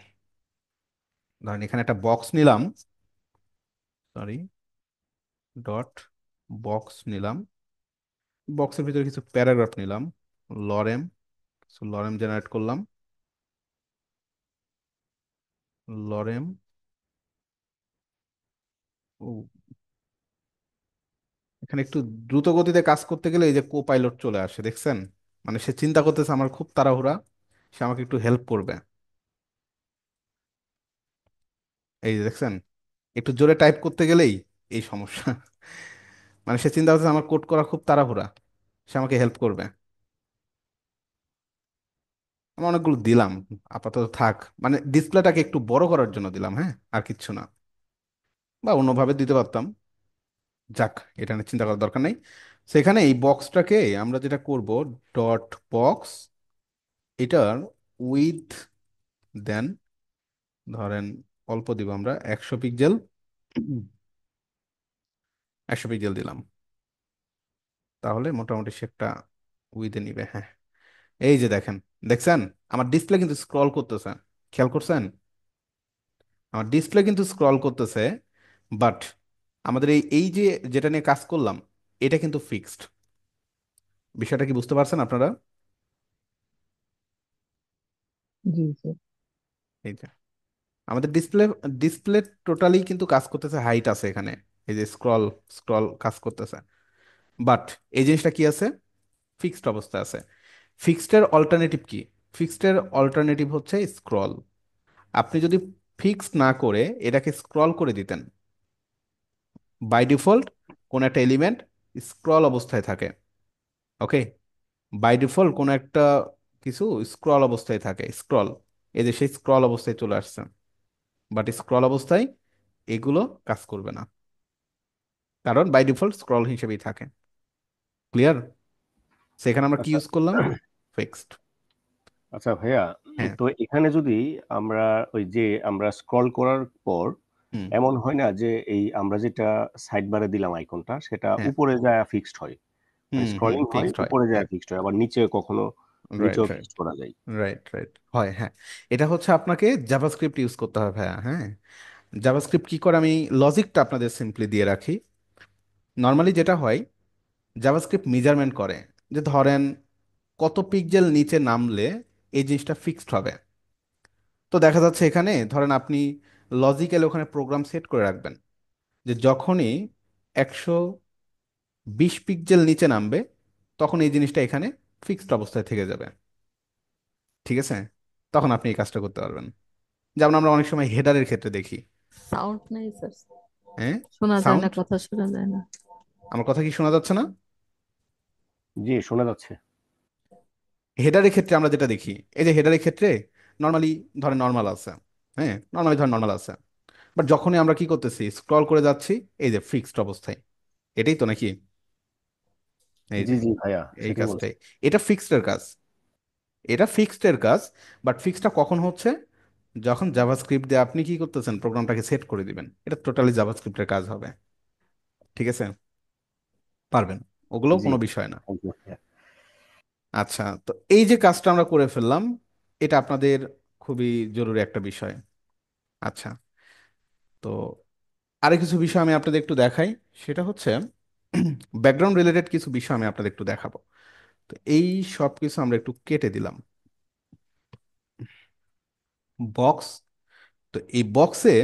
ধরেন এখানে একটা বক্স নিলাম, সরি, ডট বক্স নিলাম। বক্সের ভিতরে কিছু প্যারাগ্রাফ নিলাম, লরেম, কিছু লরেম জেনারেট করলাম, লরেম। ও, এখানে একটু দ্রুত গতিতে কাজ করতে গেলে এই যে কো পাইলট চলে আসে, দেখছেন? মানে সে চিন্তা করতেছে আমার খুব তাড়াহুড়া, সে আমাকে একটু হেল্প করবে। এই যে দেখছেন, একটু জোরে টাইপ করতে গেলেই এই সমস্যা। মানে সে চিন্তা করতেছে আমার কোড করা খুব তাড়াহুড়া, সে আমাকে হেল্প করবে। আমি অনেকগুলো দিলাম, আপাতত থাক। মানে ডিসপ্লেটাকে একটু বড় করার জন্য দিলাম, হ্যাঁ, আর কিচ্ছু না। বা অন্যভাবে দিতে পারতাম, যাক, এটা নিয়ে চিন্তা করার দরকার নেই। সেখানে এই বক্সটাকে আমরা যেটা করব, ডট বক্স, এটার উইথ দেন ধরেন অল্প দিব আমরা, 100 পিক্সেল, 100 পিক্সেল দিলাম। তাহলে মোটামুটি সে একটা উইথে নিবে, হ্যাঁ। এই যে দেখেন, দেখছেন আমার ডিসপ্লে কিন্তু স্ক্রল করতেছে, খেয়াল করছেন? আমার ডিসপ্লে কিন্তু স্ক্রল করতেছে, বাট আমাদের এই এই যে যেটা নিয়ে কাজ করলাম, এটা কিন্তু ফিক্সড। বিষয়টা কি বুঝতে পারছেন আপনারা? জি স্যার। এই যে আমাদের ডিসপ্লে, ডিসপ্লে টোটালি কিন্তু কাজ করতেছে, হাইট আছে এখানে, এই যে স্ক্রল, স্ক্রল কাজ করতেছে। বাট এই জিনিসটা কি আছে? ফিক্সড অবস্থা আছে। ফিক্সডের অল্টারনেটিভ কি? ফিক্সডের অল্টারনেটিভ হচ্ছে স্ক্রল। আপনি যদি ফিক্সড না করে এটাকে স্ক্রল করে দিতেন, বাই ডিফল্ট কোন একটা এলিমেন্ট স্ক্রল অবস্থায় থাকে, ওকে? বাই ডিফল্ট কোন একটা কিছু স্ক্রল অবস্থায় থাকে, স্ক্রল, এই যে সেই স্ক্রল অবস্থায় চলে আসছে। বাট স্ক্রল অবস্থায় এগুলো কাজ করবে না, কারণ বাই ডিফল্ট স্ক্রল হিসেবেই থাকে। ক্লিয়ার? সেখানে আমরা কি আচ্ছা। ইউজ করলাম? ফিক্সড। আচ্ছা ভাইয়া, হ্যাঁ। তো এখানে যদি আমরা ওই যে আমরা স্ক্রল করার পর হুম। এমন হয় না যে এই আমরা যেটা সাইড বারে দিলাম আইকনটা সেটা হ্যাঁ। উপরে যায় ফিক্সড হয়, মানে হুম হুম, স্ক্রলিং হয় ফিক্সড হয়, উপরে যায় হ্যাঁ। ফিক্সড হয়, আবার নিচে কখনো রাইট নিচেও রাইট, ফিক্সড করা যায়। রাইট রাইট, হয়, হ্যাঁ। এটা হচ্ছে আপনাকে জাভাস্ক্রিপ্ট ইউজ করতে হবে, হ্যাঁ হ্যাঁ। জাভাস্ক্রিপ্ট কি করে, আমি লজিকটা আপনাদের সিম্পলি দিয়ে রাখি। নর্মালি যেটা হয়, জাভাস্ক্রিপ্ট মেজারমেন্ট করে যে ধরেন কত পিক্সেল নিচে নামলে এই জিনিসটা ফিক্সড হবে। তো দেখা যাচ্ছে এখানে ধরেন আপনি লজিক্যালি ওখানে প্রোগ্রাম সেট করে রাখবেন যে যখনই 120 পিক্সেল নিচে নামবে, তখন এই জিনিসটা এখানে ফিক্সড অবস্থায় থেকে যাবে। ঠিক আছে? তখন আপনি এই কাজটা করতে পারবেন। যেমন আমরা অনেক সময় হেডারের ক্ষেত্রে দেখি। সাউন্ড নাই স্যার, হ্যাঁ, শোনা যায় না, সাউন্ড, কথা শোনা যায় না। আমার কথা কি শোনা যাচ্ছে না? জি, শোনা যাচ্ছে। হেডারের ক্ষেত্রে আমরা যেটা দেখি, এই যে হেডারের ক্ষেত্রে নর্মালি ধরেন নর্মাল আছে, হ্যাঁ, নর্মালি ধরেন নর্মাল আছে, বাট যখনই আমরা কি করতেছি, স্ক্রল করে যাচ্ছি, এই যে ফিক্সড অবস্থায়, এটাই তো নাকি? এই জি যে জি ভাইয়া, এই সেটাই বলছি। কাজটাই, এটা ফিক্সড এর কাজ, এটা ফিক্সড এর কাজ। বাট ফিক্সডটা কখন হচ্ছে? যখন জাভাস্ক্রিপ্ট দিয়ে আপনি কি করতেছেন, প্রোগ্রামটাকে সেট করে দিবেন, এটা টোটালি জাভাস্ক্রিপ্টের কাজ হবে। ঠিক আছে? পারবেন, ওগুলো জি, কোনো বিষয় না। থ্যাংক ইউ ভাইয়া। আচ্ছা, তো এই যে কাজটা আমরা করে ফেললাম, এটা আপনাদের খুবই জরুরি একটা বিষয়। আচ্ছা, তো আরো কিছু বিষয় আমি আপনাদের একটু দেখাই। সেটা হচ্ছে ব্যাকগ্রাউন্ড রিলেটেড কিছু বিষয় আমি আপনাদের একটু দেখাবো। তো এই সব কিছু আমরা একটু কেটে দিলাম। বক্স, তো এই বক্সে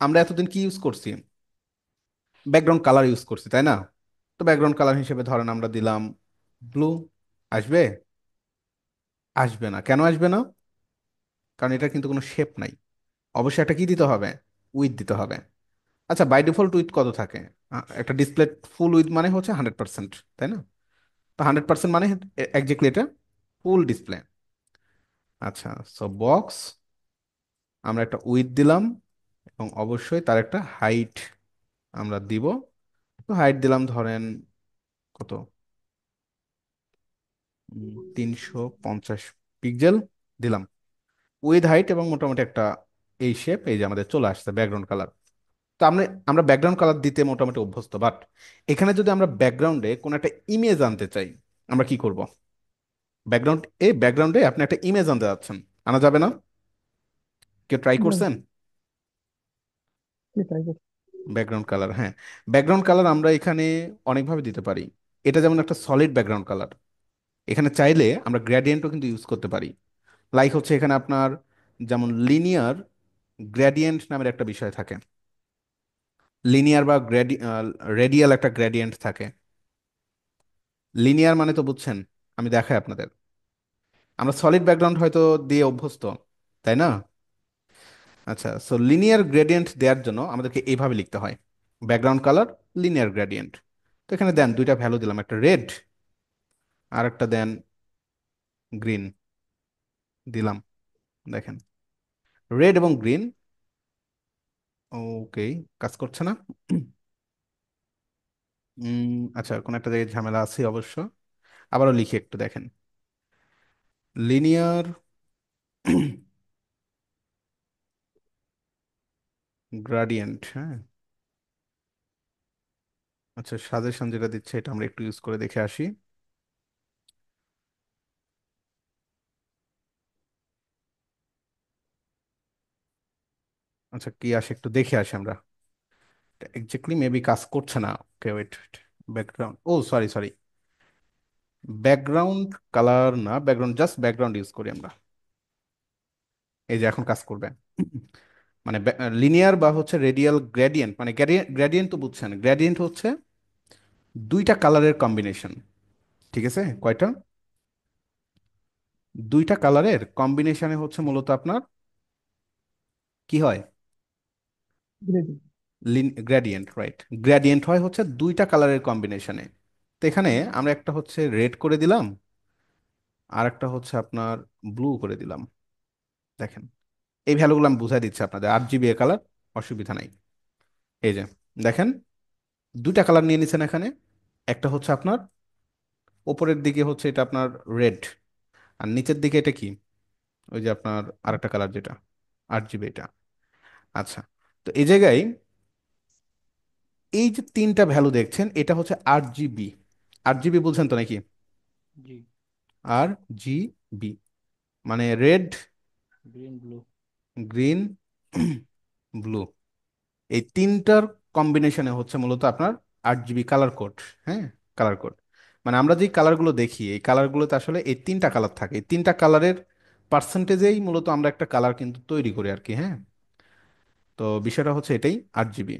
আমরা এতদিন কি ইউজ করছি? ব্যাকগ্রাউন্ড কালার ইউজ করছি, তাই না? তো ব্যাকগ্রাউন্ড কালার হিসেবে ধরেন আমরা দিলাম ব্লু। আসবে? আসবে না, কেন আসবে না? কারণ এটা কিন্তু কোনো শেপ নাই। অবশ্যই একটা কি দিতে হবে? উইথ দিতে হবে। আচ্ছা, বাই ডিফল্ট উইথ কত থাকে? একটা ডিসপ্লে ফুল উইথ মানে হচ্ছে 100%, তাই না? তো 100% মানে একজাক্টলি এটা ফুল ডিসপ্লে। আচ্ছা, সো বক্স আমরা একটা উইথ দিলাম এবং অবশ্যই তার একটা হাইট আমরা দিব। তো হাইট দিলাম ধরেন কত, 350 পিক্সেল দিলাম উইথ হাইট, এবং মোটামুটি একটা এই শেপ, এই যে আমাদের চলে আসছে ব্যাকগ্রাউন্ড কালার। তো আমরা আমরা ব্যাকগ্রাউন্ড কালার দিতে মোটামুটি অভ্যস্ত, বাট এখানে যদি আমরা ব্যাকগ্রাউন্ডে কোনো একটা ইমেজ আনতে চাই, আমরা কি করব? ব্যাকগ্রাউন্ডে আপনি একটা ইমেজ আনতে যাচ্ছেন, আনা যাবে না? কেউ ট্রাই যাবে। করছেন? কি তাই করছে? ব্যাকগ্রাউন্ড কালার, হ্যাঁ, ব্যাকগ্রাউন্ড কালার আমরা এখানে অনেকভাবে দিতে পারি। এটা যেমন একটা সলিড ব্যাকগ্রাউন্ড কালার, এখানে চাইলে আমরা গ্রেডিয়েন্টও কিন্তু ইউজ করতে পারি। লাইক হচ্ছে এখানে আপনার যেমন লিনিয়ার গ্রেডিয়েন্ট নামের একটা বিষয় থাকে, লিনিয়ার বা রেডিয়াল একটা গ্রেডিয়েন্ট থাকে। লিনিয়ার মানে তো বুঝছেন, আমি দেখাই আপনাদের। আমরা সলিড ব্যাকগ্রাউন্ড হয়তো দিয়ে অভ্যস্ত, তাই না? আচ্ছা, সো লিনিয়ার গ্রেডিয়েন্ট দেওয়ার জন্য আমাদেরকে এইভাবে লিখতে হয়, ব্যাকগ্রাউন্ড কালার লিনিয়ার গ্রেডিয়েন্ট। তো এখানে দেন দুইটা ভ্যালু দিলাম, একটা রেড আর একটা দেন গ্রিন দিলাম। দেখেন, রেড এবং গ্রিন। ওকে, কাজ করছে না। আচ্ছা, কোন একটা জায়গায় ঝামেলা আছে অবশ্য। আবারও লিখি একটু, দেখেন, লিনিয়ার গ্রাডিয়েন্ট, হ্যাঁ। আচ্ছা, সাজেশন যেটা দিচ্ছে এটা আমরা একটু ইউজ করে দেখে আসি। আচ্ছা, কি আসে একটু দেখে আসি আমরা। এক্স্যাক্টলি মেবি কাজ করছে না। ওকে, ওয়েট, ব্যাকগ্রাউন্ড, ও সরি সরি, ব্যাকগ্রাউন্ড কালার না, ব্যাকগ্রাউন্ড, জাস্ট ব্যাকগ্রাউন্ড ইউজ করি আমরা। এই যে এখন কাজ করবে। মানে লিনিয়ার বা হচ্ছে রেডিয়াল গ্রেডিয়েন্ট, মানে গ্রেডিয়েন্ট তো বুঝছেন, গ্রেডিয়েন্ট হচ্ছে দুইটা কালারের কম্বিনেশন। ঠিক আছে, কয়টা? দুইটা কালারের কম্বিনেশনে হচ্ছে মূলত আপনার কি হয়? গ্রেডিং। Gradient, right. গ্রেডিয়েন্ট হয় হচ্ছে দুইটা কালারের কম্বিনেশনে। তো এখানে আমরা একটা হচ্ছে রেড করে দিলাম, আর একটা হচ্ছে আপনার ব্লু করে দিলাম। দেখেন, এই ভ্যালুগুলো আমি বুঝাই দিচ্ছি আপনাদের, 8 জিবি এ কালার, অসুবিধা নাই। এই যে দেখেন, দুইটা কালার নিয়ে নিছেন এখানে। একটা হচ্ছে আপনার ওপরের দিকে হচ্ছে এটা আপনার রেড, আর নিচের দিকে এটা কি, ওই যে আপনার আরেকটা কালার যেটা 8 জিবি এটা। আচ্ছা, তো এই জায়গায় এই যে তিনটা ভ্যালু দেখছেন, এটা হচ্ছে 8 জিবি। 8 জিবি বলছেন তো নাকি? জি। আর জিবি মানে red, green, blue. Green, blue, এই তিনটার কম্বিনেশনে হচ্ছে মূলত আপনার 8 জিবি কালার কোড। হ্যাঁ, কালার কোড মানে আমরা যে কালারগুলো দেখি, এই কালারগুলোতে আসলে এই তিনটা কালার থাকে, এই তিনটা কালারের পার্সেন্টেজেই মূলত আমরা একটা কালার কিন্তু তৈরি করি আর কি। হ্যাঁ, তো বিষয়টা হচ্ছে এটাই, 8 জিবি।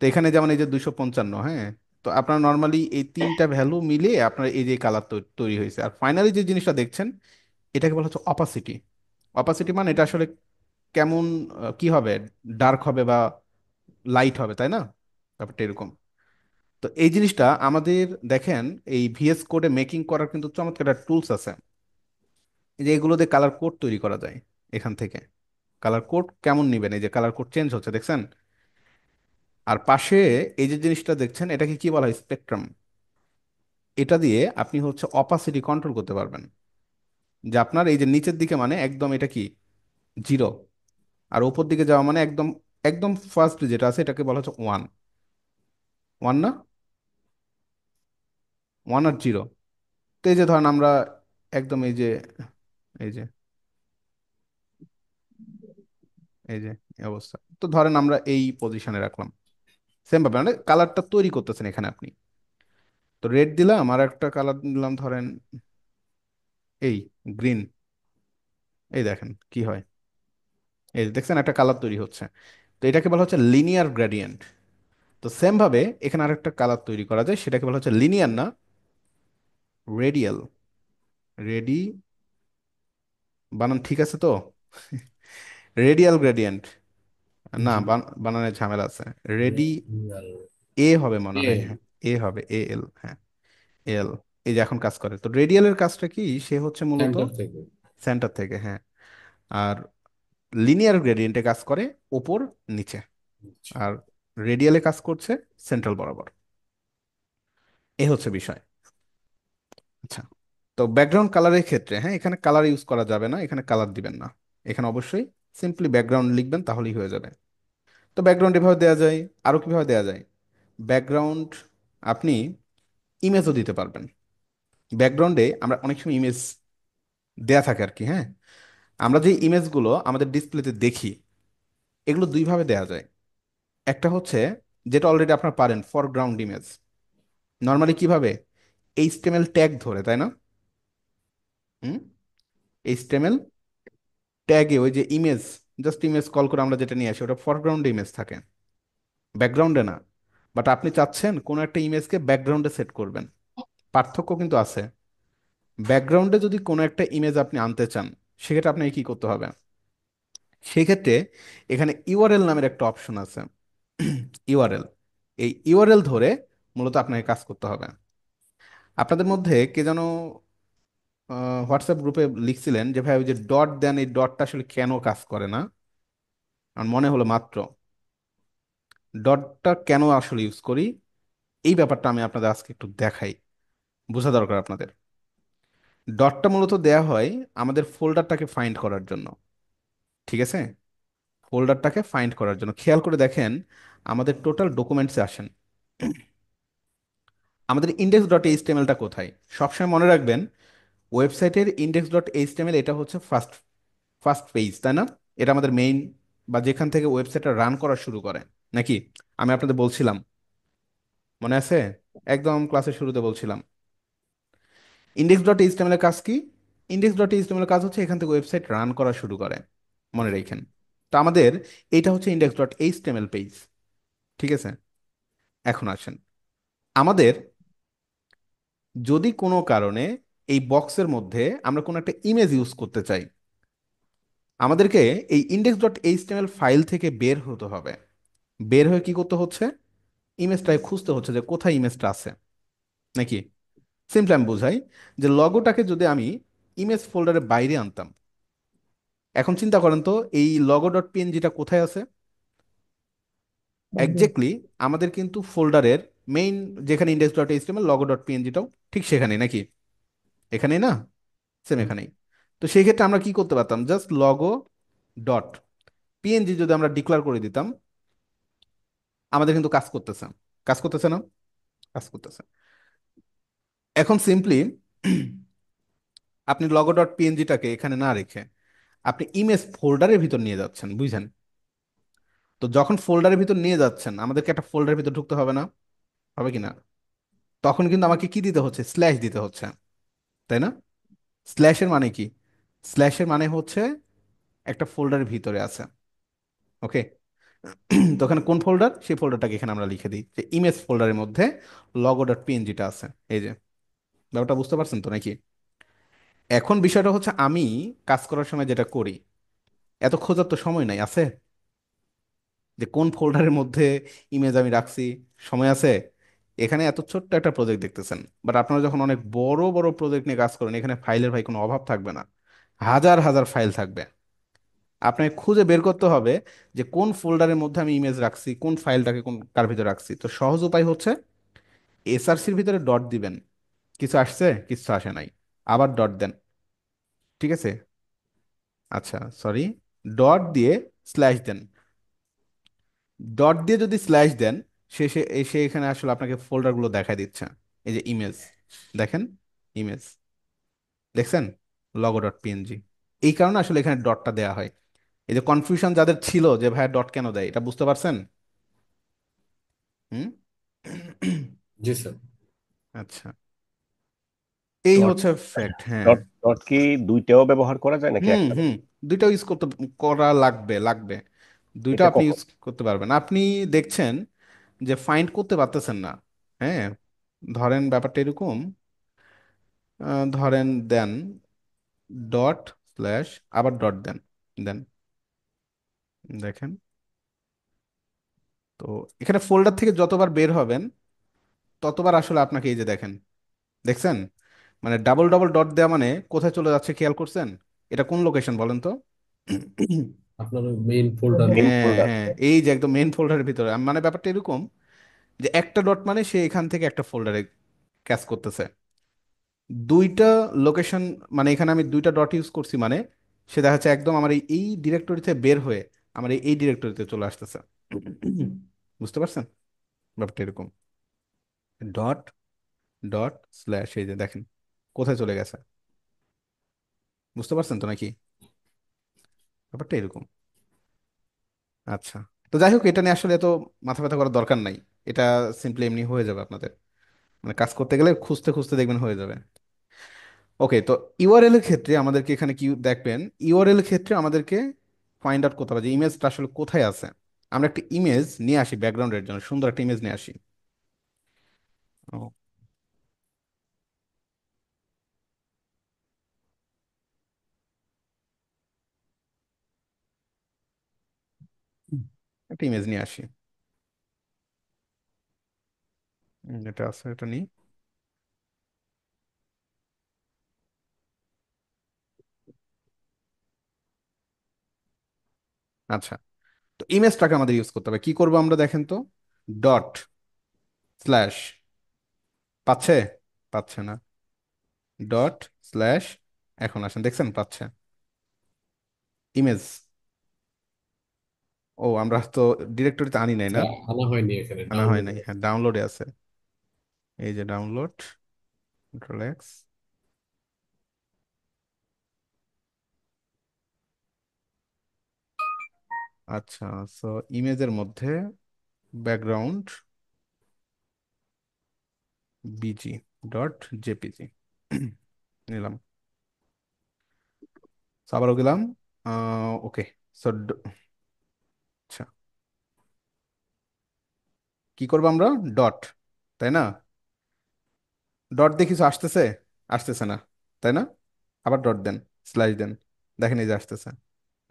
তো এখানে যেমন এই যে 255, হ্যাঁ, তো আপনার নর্মালি এই তিনটা ভ্যালু মিলিয়ে আপনার এই যে কালার তৈরি হয়েছে। আর ফাইনালি যে জিনিসটা দেখছেন, এটাকে বলা হচ্ছে অপাসিটি। অপাসিটি মানে এটা আসলে কেমন, কি হবে, ডার্ক হবে বা লাইট হবে, তাই না? ব্যাপারটা এরকম। তো এই জিনিসটা আমাদের দেখেন, এই ভিএস কোডে মেকিং করার কিন্তু চমৎকার একটা টুলস আছে। এই যে এগুলো দিয়ে কালার কোড তৈরি করা যায় এখান থেকে। কালার কোড কেমন নিবেন, এই যে কালার কোড চেঞ্জ হচ্ছে দেখছেন। আর পাশে এই যে জিনিসটা দেখছেন, এটাকে কি বলা হয়, স্পেকট্রাম। এটা দিয়ে আপনি হচ্ছে অপাসিটি কন্ট্রোল করতে পারবেন, যে আপনার এই যে নিচের দিকে মানে একদম এটা কি জিরো, আর উপর দিকে যাওয়া মানে একদম, একদম ফার্স্ট যেটা আছে এটাকে বলা হচ্ছে ওয়ান। ওয়ান না, ওয়ান আর জিরো। তো এই যে ধরেন আমরা একদম এই যে, এই যে, এই যে এই অবস্থা, তো ধরেন আমরা এই পজিশনে রাখলাম। সেম ভাবে মানে কালারটা তৈরি করতেছেন এখানে আপনি। তো রেড দিলাম, আর একটা কালার দিলাম ধরেন এই গ্রিন। এই দেখেন কি হয়, এই যে দেখছেন একটা কালার তৈরি হচ্ছে। তো এটাকে বলা হচ্ছে লিনিয়ার গ্রেডিয়েন্ট। তো সেম ভাবে এখানে আরেকটা কালার তৈরি করা যায়, সেটাকে বলা হচ্ছে লিনিয়ার না, রেডিয়াল। রেডি, বানান ঠিক আছে তো? রেডিয়াল গ্রেডিয়েন্ট না, বানানের ঝামেলা আছে। Ready, radial. এ হবে মনে হয়, এল। হ্যাঁ। এ হবে, এ এল, হ্যাঁ। এল। এই যে এখন কাজ করে, তো রেডিয়ালের কাজটা কি, সে হচ্ছে মূলত সেন্টার থেকে। সেন্টার থেকে, হ্যাঁ। আর লিনিয়ার গ্রেডিয়েন্টে কাজ করে ওপর নিচে, আচ্ছা। আর রেডিয়ালে কাজ করছে সেন্ট্রাল বরাবর। এ হচ্ছে বিষয়। আচ্ছা, তো ব্যাকগ্রাউন্ড কালারের ক্ষেত্রে, হ্যাঁ, এখানে কালার ইউজ করা যাবে না, এখানে কালার দিবেন না। এখানে অবশ্যই সিম্পলি ব্যাকগ্রাউন্ড লিখবেন, তাহলেই হয়ে যাবে। তো ব্যাকগ্রাউন্ড এভাবে দেওয়া যায়। আরো কিভাবে দেওয়া যায় ব্যাকগ্রাউন্ড? আপনি ইমেজও দিতে পারবেন। ব্যাকগ্রাউন্ডে আমরা অনেক সময় ইমেজ দেয়া থাকে আর কি, হ্যাঁ। আমরা যে ইমেজগুলো আমাদের ডিসপ্লেতে দেখি, এগুলো দুইভাবে দেওয়া যায়। একটা হচ্ছে যেটা অলরেডি আপনারা পারেন, ফরগ্রাউন্ড ইমেজ। নর্মালি কিভাবে, এইচটিএমএল ট্যাগ ধরে, তাই না? হুম। এইচটিএমএল ট্যাগে ওই যে ইমেজ, জাস্ট ইমেজ কল করে আমরা যেটা নিয়ে আসি, ওটা ফরগ্রাউন্ডে ইমেজ থাকে, ব্যাকগ্রাউন্ডে না। বাট আপনি চাচ্ছেন কোনো একটা ইমেজকে ব্যাকগ্রাউন্ডে সেট করবেন, পার্থক্য কিন্তু আছে। ব্যাকগ্রাউন্ডে যদি কোনো একটা ইমেজ আপনি আনতে চান, সেক্ষেত্রে আপনাকে কি করতে হবে? সেক্ষেত্রে এখানে ইউআরএল নামের একটা অপশন আছে, ইউআরএল। এই ইউআরএল ধরে মূলত আপনাকে কাজ করতে হবে। আপনাদের মধ্যে কে যেন হোয়াটসঅ্যাপ গ্রুপে লিখছিলেন যে ভাই ওই যে ডট দেন, এই ডটটা আসলে কেন কাজ করে না। আমার মনে হলো মাত্র, ডটটা কেন আসলে ইউজ করি, এই ব্যাপারটা আমি আপনাদের আজকে একটু দেখাই, বোঝা দরকার আপনাদের। ডটটা মূলত দেয়া হয় আমাদের ফোল্ডারটাকে ফাইন্ড করার জন্য, ঠিক আছে? ফোল্ডারটাকে ফাইন্ড করার জন্য খেয়াল করে দেখেন, আমাদের টোটাল ডকুমেন্টসে আসেন, আমাদের ইন্ডেক্স ডট এইচটিএমএলটা কোথায়? সবসময় মনে রাখবেন, ওয়েবসাইটের ইন্ডেক্স ডট এইচটিএমএল এটা হচ্ছে ফার্স্ট ফার্স্ট পেজ, তাই না? এটা আমাদের মেইন, বা যেখান থেকে ওয়েবসাইটটা রান করা শুরু করে, নাকি? আমি আপনাদের বলছিলাম, মনে আছে? একদম ক্লাসের শুরুতে বলছিলাম ইন্ডেক্স ডট এইচটিএমএল এর কাজ কি। ইন্ডেক্স ডট এইচটিএমএল এর কাজ হচ্ছে এখান থেকে ওয়েবসাইট রান করা শুরু করে, মনে রাখেন। তো আমাদের এইটা হচ্ছে ইন্ডেক্স ডট এইচটিএমএল পেজ, ঠিক আছে? এখন আসেন, আমাদের যদি কোনো কারণে এই বক্সের মধ্যে আমরা কোনো একটা ইমেজ ইউজ করতে চাই, আমাদেরকে এই ইন্ডেক্স ডট এইচটিএমএল ফাইল থেকে বের হতে হবে। বের হয়ে কি করতে হচ্ছে? ইমেজটাকে খুঁজতে হচ্ছে যে কোথায় ইমেজটা আছে, নাকি? সিম্পলি আমি বুঝাই, যে লগোটাকে যদি আমি ইমেজ ফোল্ডারের বাইরে আনতাম, এখন চিন্তা করেন তো এই লগো ডট পিএনজিটা কোথায় আছে? বাইরে। এক্স্যাক্টলি আমাদের কিন্তু ফোল্ডারের মেইন, যেখানে index dot HTML, logo dot পিএনজিটাও ঠিক সেখানেই, নাকি? এখানেই না? Same hmm. এখানেই। তো সেই ক্ষেত্রে আমরা কি করতে পারতাম, জাস্ট লগো ডট পিএনজি যদি আমরা ডিক্লেয়ার করে দিতাম, আমাদের কিন্তু কাজ করতেছে। কাজ করতেছে না? কাজ করতেছে। এখন সিম্পলি আপনি লগো ডট পিএনজিটাকে এখানে না রেখে আপনি ইমেজ ফোল্ডারের ভিতর নিয়ে যাচ্ছেন, বুঝছেন? তো যখন ফোল্ডারের ভিতর নিয়ে যাচ্ছেন, আমাদেরকে একটা ফোল্ডারের ভিতর ঢুকতে হবে না? হবে কি না? তখন কিন্তু আমাকে কি দিতে হচ্ছে, স্ল্যাশ দিতে হচ্ছে, তাই না? স্ল্যাশের মানে কি? স্ল্যাশের মানে হচ্ছে একটা ফোল্ডারের ভিতরে আছে, ওকে? তো ওখানে কোন ফোল্ডার, সেই ফোল্ডারটাকে এখানে আমরা লিখে দিই যে ইমেজ ফোল্ডারের মধ্যে লগো ডট পিএনজিটা আছে, এই যে। ব্যাপারটা বুঝতে পারছেন তো, নাকি? এখন বিষয়টা হচ্ছে, আমি কাজ করার সময় যেটা করি, এত খোঁজার তো সময় নাই, আছে? যে কোন ফোল্ডারের মধ্যে ইমেজ আমি রাখছি, সময় আছে? এখানে এত ছোট্ট একটা প্রজেক্ট দেখতেছেন, বাট আপনারা যখন অনেক বড় বড় প্রজেক্ট নিয়ে কাজ করেন, এখানে ফাইলের ভাই কোনো অভাব থাকবে না, হাজার হাজার ফাইল থাকবে। আপনাকে খুঁজে বের করতে হবে যে কোন ফোল্ডারের মধ্যে আমি ইমেজ রাখছি, কোন ফাইলটাকে কোন কার ভিতরে রাখছি। তো সহজ উপায় হচ্ছে এসআরসির ভিতরে ডট দিবেন, কিছু আসছে, কিছু আসে নাই, আবার ডট দেন, ঠিক আছে? আচ্ছা, সরি, ডট দিয়ে স্ল্যাশ দেন। ডট দিয়ে যদি স্ল্যাশ দেন, শেষে এসে এখানে আসলে আপনাকে ফোল্ডারগুলো দেখায় দিচ্ছে, এই যে ইমেজ, দেখেন, ইমেজ, দেখছেন, লগো ডট পিএনজি। এই কারণে আসলে এখানে ডটটা দেওয়া হয়। এই যে কনফিউশন যাদের ছিল যে ভাই ডট কেন দেয়, এটা বুঝতে পারছেন? হুম। জি স্যার। আচ্ছা, এই ডট হচ্ছে ফ্যাক্ট, হ্যাঁ। ডট ডট কি দুইটাও ব্যবহার করা যায় নাকি হুম একটা? হুম, দুইটাও ইউজ করতে, করা লাগবে, লাগবে। দুইটা এটা আপনি কখন? ইউজ করতে পারবেন। আপনি দেখছেন যে ফাইন্ড করতে পারতেছেন না, হ্যাঁ। ধরেন ব্যাপারটা এরকম, ধরেন দেন ডট স্ল্যাশ, আবার ডট দেন, দেন, দেখেন, তো এখানে ফোল্ডার থেকে যতবার বের হবেন ততবার আসলে আপনাকে এই যে দেখেন, দেখছেন, মানে ডাবল ডাবল ডট দেওয়া মানে কোথায় চলে যাচ্ছে খেয়াল করছেন? এটা কোন লোকেশন বলেন তো? আপনার মেইন ফোল্ডারে। মেন হ্যাঁ ফোল্ডার। হ্যাঁ, এই যে একদম মেইন ফোল্ডারের ভিতরে, মানে ব্যাপারটা এরকম যে একটা ডট মানে সে এখান থেকে একটা ফোল্ডারে ক্যাচ করতেছে। দুইটা লোকেশন, মানে এখানে আমি দুইটা ডট ইউজ করছি, মানে সে দেখা যাচ্ছে একদম আমার এই ডিরেক্টরিতে বের হয়ে আমার এই ডিরেক্টরিতে চলে আসতেছে। বুঝতে পারছেন ব্যাপারটা এরকম? ডট ডট স্ল্যাশ, এই যে দেখেন কোথায় চলে গেছে। বুঝতে পারছেন তো নাকি? ব্যাপারটা এরকম। আচ্ছা, তো যাই হোক, এটা নিয়ে আসলে এত মাথা ব্যথা করার দরকার নাই। এটা সিম্পলি এমনি হয়ে যাবে আপনাদের, মানে কাজ করতে গেলে খুঁজতে খুঁজতে দেখবেন হয়ে যাবে। ওকে, তো ইউআরএল এর ক্ষেত্রে আমাদেরকে এখানে কি দেখবেন, ইউআরএল এর ক্ষেত্রে আমাদেরকে ফাইন্ড আউট করতে হবে যে ইমেজটা আসলে কোথায় আছে। আমরা একটা ইমেজ নিয়ে আসি ব্যাকগ্রাউন্ডের জন্য, সুন্দর একটা ইমেজ নিয়ে আসি। ও, একটা ইমেজ নিয়ে আসি। এটা আছে, এটা নিই। আচ্ছা, তো ইমেজটাকে আমাদের ইউজ করতে হবে, কি করব আমরা দেখেন তো? ডট স্ল্যাশ, পাচ্ছে? পাচ্ছে না। ডট স্ল্যাশ, এখন আসেন, দেখছেন পাচ্ছে ইমেজ। ও, আমরা তো ডিরেক্টরিতে আনি নাই আচ্ছা, না? আনা হয়নি এখানে, আনা হয় ডাউনলোড নাই, আছে। হ্যাঁ ডাউনলোডে আছে। এই যে ডাউনলোড, কন্ট্রোল এক্স। আচ্ছা, সো ইমেজের মধ্যে ব্যাকগ্রাউন্ড বিজি ডট জেপিজি নিলাম। So আবারও গেলাম। ওকে, সো আচ্ছা, কি করবো আমরা? ডট, তাই না? ডট দিয়ে কিছু আসতেছে? আসতেছে না, তাই না? আবার ডট দেন, স্ল্যাশ দেন, দেখেন এই যে আসতেছে।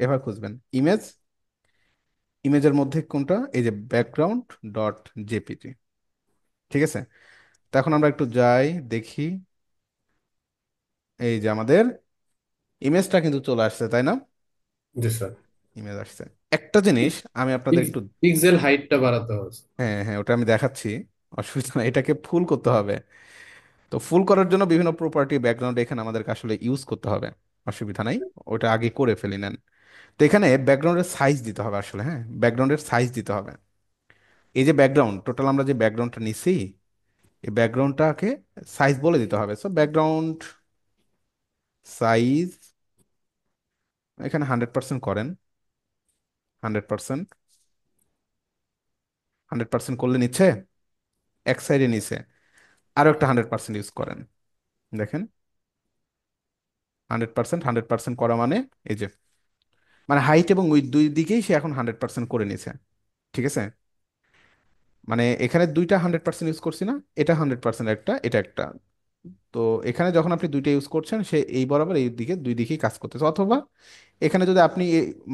এবার খুঁজবেন ইমেজ, ইমেজের মধ্যে কোনটা, এই যে ব্যাকগ্রাউন্ড ডট জেপিজি। ঠিক আছে, তো এখন আমরা একটু যাই দেখি। এই যে আমাদের ইমেজটা কিন্তু চলে আসছে, তাই না? জি স্যার। ইমেজ আসছে। একটা জিনিস আমি আপনাদের একটু, পিক্সেল হাইটটা বাড়াতে হবে। হ্যাঁ হ্যাঁ, ওটা আমি দেখাচ্ছি, অসুবিধা না, এটাকে ফুল করতে হবে। তো ফুল করার জন্য বিভিন্ন প্রপার্টি ব্যাকগ্রাউন্ড এখানে আমাদেরকে আসলে ইউজ করতে হবে, অসুবিধা নাই, ওটা আগে করে ফেলি নেন। তো এখানে ব্যাকগ্রাউন্ডের সাইজ দিতে হবে আসলে, হ্যাঁ ব্যাকগ্রাউন্ডের সাইজ দিতে হবে। এই যে ব্যাকগ্রাউন্ড টোটাল আমরা যে ব্যাকগ্রাউন্ডটা নিছি, এই ব্যাকগ্রাউন্ডটাকে সাইজ বলে দিতে হবে। সো ব্যাকগ্রাউন্ড সাইজ এখানে 100% করেন। 100%, 100% করলে নিচ্ছে, এক সাইডে নিচে আরো একটা 100% ইউজ করেন। দেখেন 100%, 100% করা মানে এই যে, মানে হাইট এবং উইথ দুই দিকেই সে এখন 100% করে নিছে। ঠিক আছে, মানে এখানে দুইটা 100% ইউজ করছি না, এটা 100% একটা, এটা একটা। তো এখানে যখন আপনি দুইটা ইউজ করছেন, সে এই বরাবর এই দিকে দুই দিকেই কাজ করতেছে। অথবা এখানে যদি আপনি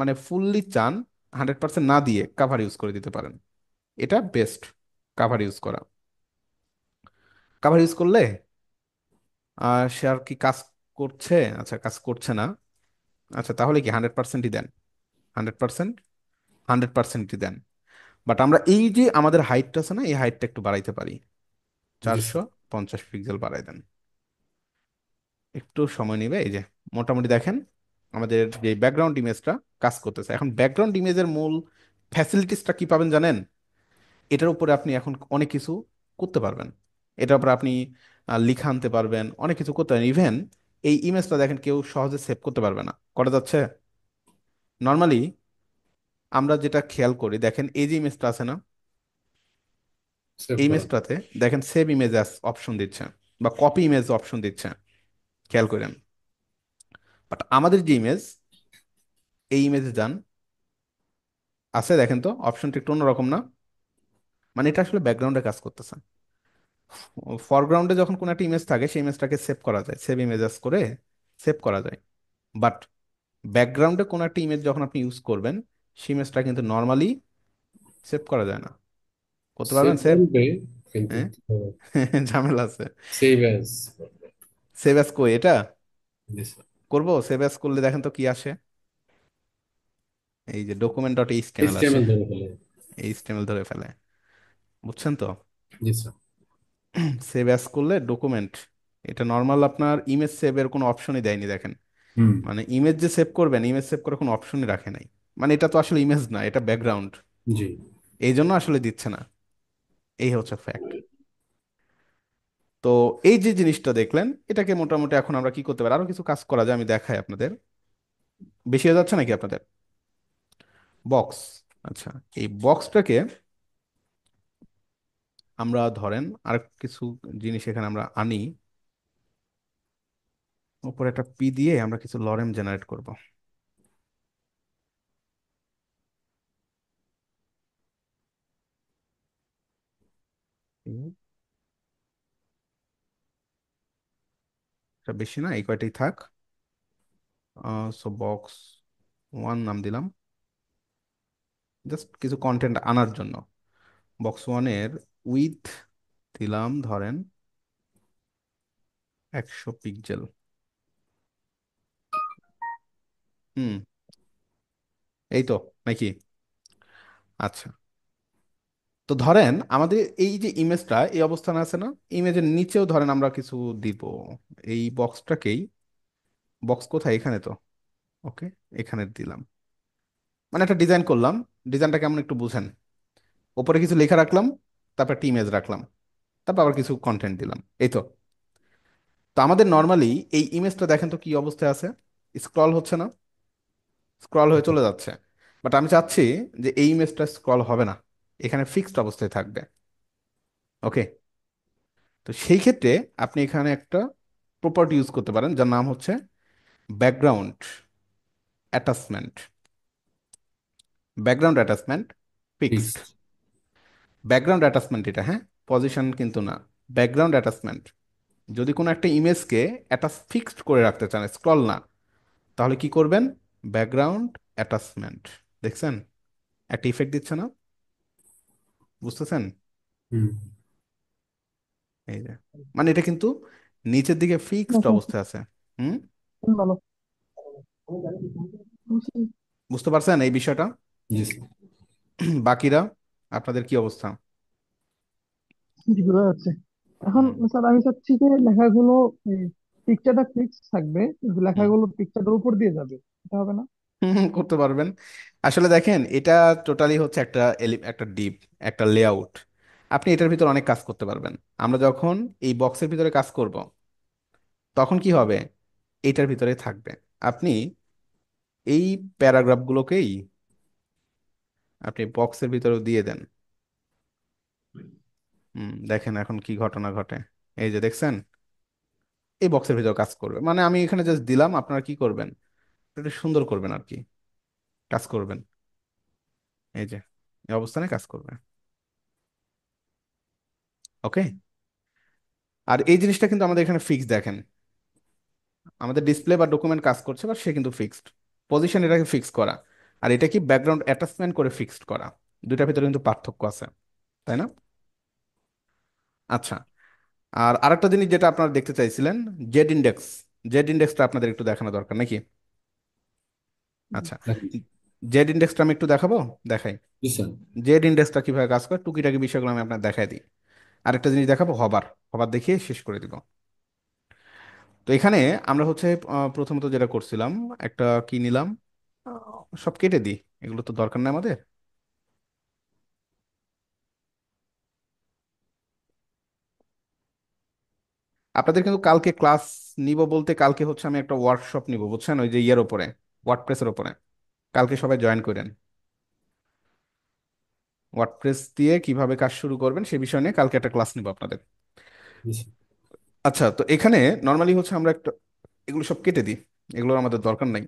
মানে ফুললি চান, 100% না দিয়ে কাভার ইউজ করে দিতে পারেন, এটা বেস্ট। কাভার ইউজ করা, কাভার ইউজ করলে সে আর কি কাজ করছে? আচ্ছা, কাজ করছে না। আচ্ছা, তাহলে কি 100%ই দেন, 100%, 100%ই দেন। বাট আমরা এই যে আমাদের হাইটটা আছে না, এই হাইটটা একটু বাড়াইতে পারি, জি চারশো স্যার। পঞ্চাশ পিক্সেল বাড়াই দেন। একটু সময় নেবে, এই যে মোটামুটি দেখেন আমাদের যে ব্যাকগ্রাউন্ড ইমেজটা কাজ করতেছে। এখন ব্যাকগ্রাউন্ড ইমেজের মূল ফ্যাসিলিটিসটা কি পাবেন জানেন? এটার উপরে আপনি এখন অনেক কিছু করতে পারবেন। এটার উপরে আপনি লিখা আনতে পারবেন, অনেক কিছু করতে পারেন। ইভেন এই ইমেজটা দেখেন কেউ সহজে সেভ করতে পারবে না, করা যাচ্ছে? নর্মালি আমরা যেটা খেয়াল করি, দেখেন এই যে ইমেজটা আছে না, সেভ এই করা। ইমেজটাতে দেখেন সেভ ইমেজ অপশন দিচ্ছে বা কপি ইমেজ অপশন দিচ্ছে, খেয়াল করেন। বাট আমাদের যে ইমেজ, এই ইমেজে যান, আছে দেখেন তো অপশনটা একটু অন্যরকম না? মানে এটা আসলে ব্যাকগ্রাউন্ডে কাজ করতেছে। ফরগ্রাউন্ডে যখন কোনো একটা ইমেজ থাকে, সেই ইমেজটাকে সেভ করা যায়, সেভ ইমেজেস করে সেভ করা যায়। বাট ব্যাকগ্রাউন্ডে কোনো একটা ইমেজ যখন আপনি ইউজ করবেন, সেই ইমেজটা কিন্তু নর্মালি সেভ করা যায় না। করতে সেভ পারবেন সেভ? বলবে কিন্তু হ্যাঁ। ঝামেলা আছে। Save as. সেভ অ্যাজ কই এটা? জি স্যার। করবো সেভ অ্যাজ করলে দেখেন তো কি আসে। এই যে ডকুমেন্ট ডট এইচটিএমএল আসে। এইচটিএমএল ধরে ফেলে। এইচটিএমএল ধরে ফেলে, বুঝছেন তো? জি স্যার। সেভ অ্যাজ করলে ডকুমেন্ট, এটা নর্মাল আপনার ইমেজ সেভের কোনো অপশনই দেয়নি দেখেন। হুম। মানে ইমেজ যে সেভ করবেন, ইমেজ সেভ করার কোনো অপশনই রাখে নাই। মানে এটা তো আসলে ইমেজ না, এটা ব্যাকগ্রাউন্ড, জি। এই জন্য আসলে দিচ্ছে না। এই হচ্ছে ফ্যাক্ট। তো এই যে জিনিসটা দেখলেন, এটাকে মোটামুটি এখন আমরা কি করতে পারি, আরো কিছু কাজ করা যায়, আমি দেখাই আপনাদের। বেশি হয়ে যাচ্ছে নাকি আপনাদের? বক্স। আচ্ছা, এই বক্সটাকে আমরা ধরেন আর কিছু জিনিস এখানে আমরা আনি, উপরে একটা পি দিয়ে আমরা কিছু লরেম জেনারেট করব। হুম, এটা বেশি না, এই কয়টাই থাক। সো বক্স ওয়ান নাম দিলাম, জাস্ট কিছু কন্টেন্ট আনার জন্য। বক্স ওয়ানের উইথ দিলাম ধরেন 100 পিক্সেল। হুম, এই তো নাকি? আচ্ছা, তো ধরেন আমাদের এই যে ইমেজটা এই অবস্থানে আছে না, ইমেজের নিচেও ধরেন আমরা কিছু দিব। এই বক্সটাকেই, বক্স কোথায়, এখানে তো, ওকে, এখানে দিলাম। মানে একটা ডিজাইন করলাম, ডিজাইনটা কেমন একটু বুঝেন। উপরে কিছু লেখা রাখলাম, তারপর একটা ইমেজ রাখলাম, তারপর আবার কিছু কন্টেন্ট দিলাম, এই তো। তো আমাদের নর্মালি এই ইমেজটা দেখেন তো কি অবস্থায় আছে, স্ক্রল হচ্ছে না, স্ক্রল হয়ে চলে যাচ্ছে। বাট আমি চাচ্ছি যে এই ইমেজটা স্ক্রল হবে না, এখানে ফিক্সড অবস্থায় থাকবে। ওকে, তো সেই ক্ষেত্রে আপনি এখানে একটা প্রপার্টি ইউজ করতে পারেন যার নাম হচ্ছে background attachment. Background attachment fixed. Fixed. Background attachment এটা, হ্যাঁ, পজিশন কিন্তু না। ব্যাকগ্রাউন্ড অ্যাটাচমেন্ট, যদি কোনো একটা ইমেজকে অ্যাটাচ ফিক্সড করে রাখতে চান, স্ক্রল না, তাহলে কি করবেন? Background attachment. দেখছেন একটা ইফেক্ট দিচ্ছে না? বুঝতেছেন? হুম। এই যে, মানে এটা কিন্তু নিচের দিকে ফিক্সড অবস্থায় আছে। হুম, ভালো। বুঝতে পারছেন এই বিষয়টা? জি স্যার। বাকিরা আপনাদের কি অবস্থা? জি, বোঝা যাচ্ছে। এখন হুম। স্যার আমি চাচ্ছি যে লেখাগুলো পিকচারটা ফিক্স থাকবে, কিন্তু হুম। লেখাগুলো পিকচারটার উপর দিয়ে যাবে, এটা হবে না? করতে পারবেন। আসলে দেখেন এটা টোটালি হচ্ছে একটা একটা ডিপ, একটা লেআউট। আপনি এটার ভিতর অনেক কাজ করতে পারবেন। আমরা যখন এই বক্সের ভিতরে কাজ করব, তখন কি হবে, এইটার ভিতরে থাকবে। আপনি এই প্যারাগ্রাফগুলোকেই আপনি বক্সের ভিতরে দিয়ে দেন। দেখেন এখন কি ঘটনা ঘটে। এই যে দেখছেন, এই বক্সের ভিতরে কাজ করবে, মানে আমি এখানে জাস্ট দিলাম, আপনারা কি করবেন, একটু সুন্দর করবেন আর কি, কাজ করবেন। এই যে এই অবস্থানে কাজ করবে। ওকে, আর এই জিনিসটা কিন্তু আমাদের এখানে ফিক্স দেখেন, আমাদের ডিসপ্লে বা ডকুমেন্ট কাজ করছে বা সে কিন্তু ফিক্সড পজিশন, এটাকে ফিক্স করা। আর এটা কি ব্যাকগ্রাউন্ড অ্যাটাচমেন্ট করে ফিক্সড করা, দুইটার ভিতরে কিন্তু পার্থক্য আছে, তাই না? আচ্ছা, আর আরেকটা জিনিস যেটা আপনারা দেখতে চাইছিলেন, জেড ইন্ডেক্স। জেড ইন্ডেক্সটা আপনাদের একটু দেখানো দরকার নাকি? আচ্ছা, দেখেন। জেড ইন্ডেক্সটা আমি একটু দেখাবো, দেখাই। জি স্যার। জেড ইন্ডেক্সটা কিভাবে কাজ করে টুকিটাকি বিষয়গুলো আমি আপনার দেখাই দিই। আরেকটা জিনিস দেখাবো, হবার। হবার দেখিয়ে শেষ করে দিব। তো এখানে আমরা হচ্ছে প্রথমত যেটা করছিলাম, একটা কি নিলাম, সব কেটে দিই, এগুলো তো দরকার নেই আমাদের। আপনাদের কিন্তু কালকে ক্লাস নিব বলতে, কালকে হচ্ছে আমি একটা ওয়ার্কশপ নিব, বুঝছেন, ওই যে ইয়ের ওপরে, ওয়ার্ডপ্রেসের ওপরে। কালকে সবাই জয়েন করেন। ওয়ার্ডপ্রেস দিয়ে কিভাবে কাজ শুরু করবেন সে বিষয় নিয়ে কালকে একটা ক্লাস নিব আপনাদের। জি স্যার। আচ্ছা, তো এখানে নর্মালি হচ্ছে আমরা একটা, এগুলো সব কেটে দিই, এগুলোর আমাদের দরকার নাই।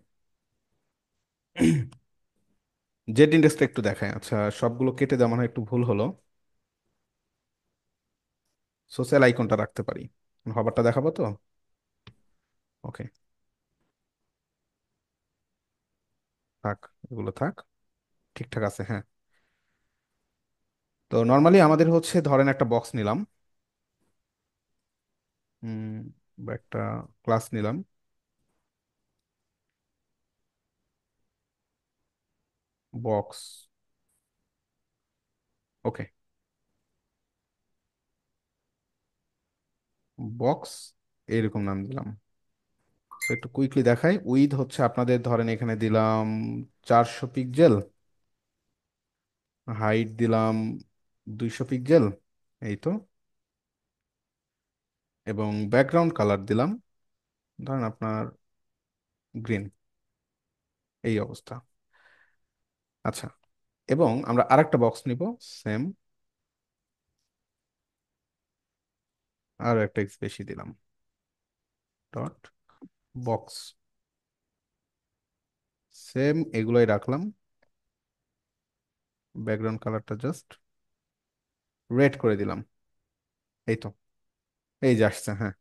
জেড ইন্ডেক্সটা একটু দেখায়, আচ্ছা সবগুলো কেটে দেওয়া মনে হয় একটু ভুল হলো। সোশ্যাল আইকনটা রাখতে পারি, হবারটা দেখাবো তো। ওকে, থাক, এগুলো থাক, ঠিকঠাক আছে, হ্যাঁ। তো নর্মালি আমাদের হচ্ছে ধরেন একটা বক্স নিলাম, হুম, বা একটা ক্লাস নিলাম, বক্স, ওকে, বক্স এরকম নাম দিলাম। তো একটু কুইকলি দেখাই, উইথ হচ্ছে আপনাদের ধরেন এখানে দিলাম 400 পিক্সেল, হাইট দিলাম 200 পিক্সেল, এই তো, এবং ব্যাকগ্রাউন্ড কালার দিলাম ধরেন আপনার গ্রিন, এই অবস্থা। আচ্ছা, এবং আমরা আরেকটা বক্স নিব, সেম, আর একটা এক্স বেশি দিলাম, ডট বক্স, সেম এগুলোই রাখলাম, ব্যাকগ্রাউন্ড কালারটা জাস্ট রেড করে দিলাম, এই তো, এই যে আসছে, হ্যাঁ।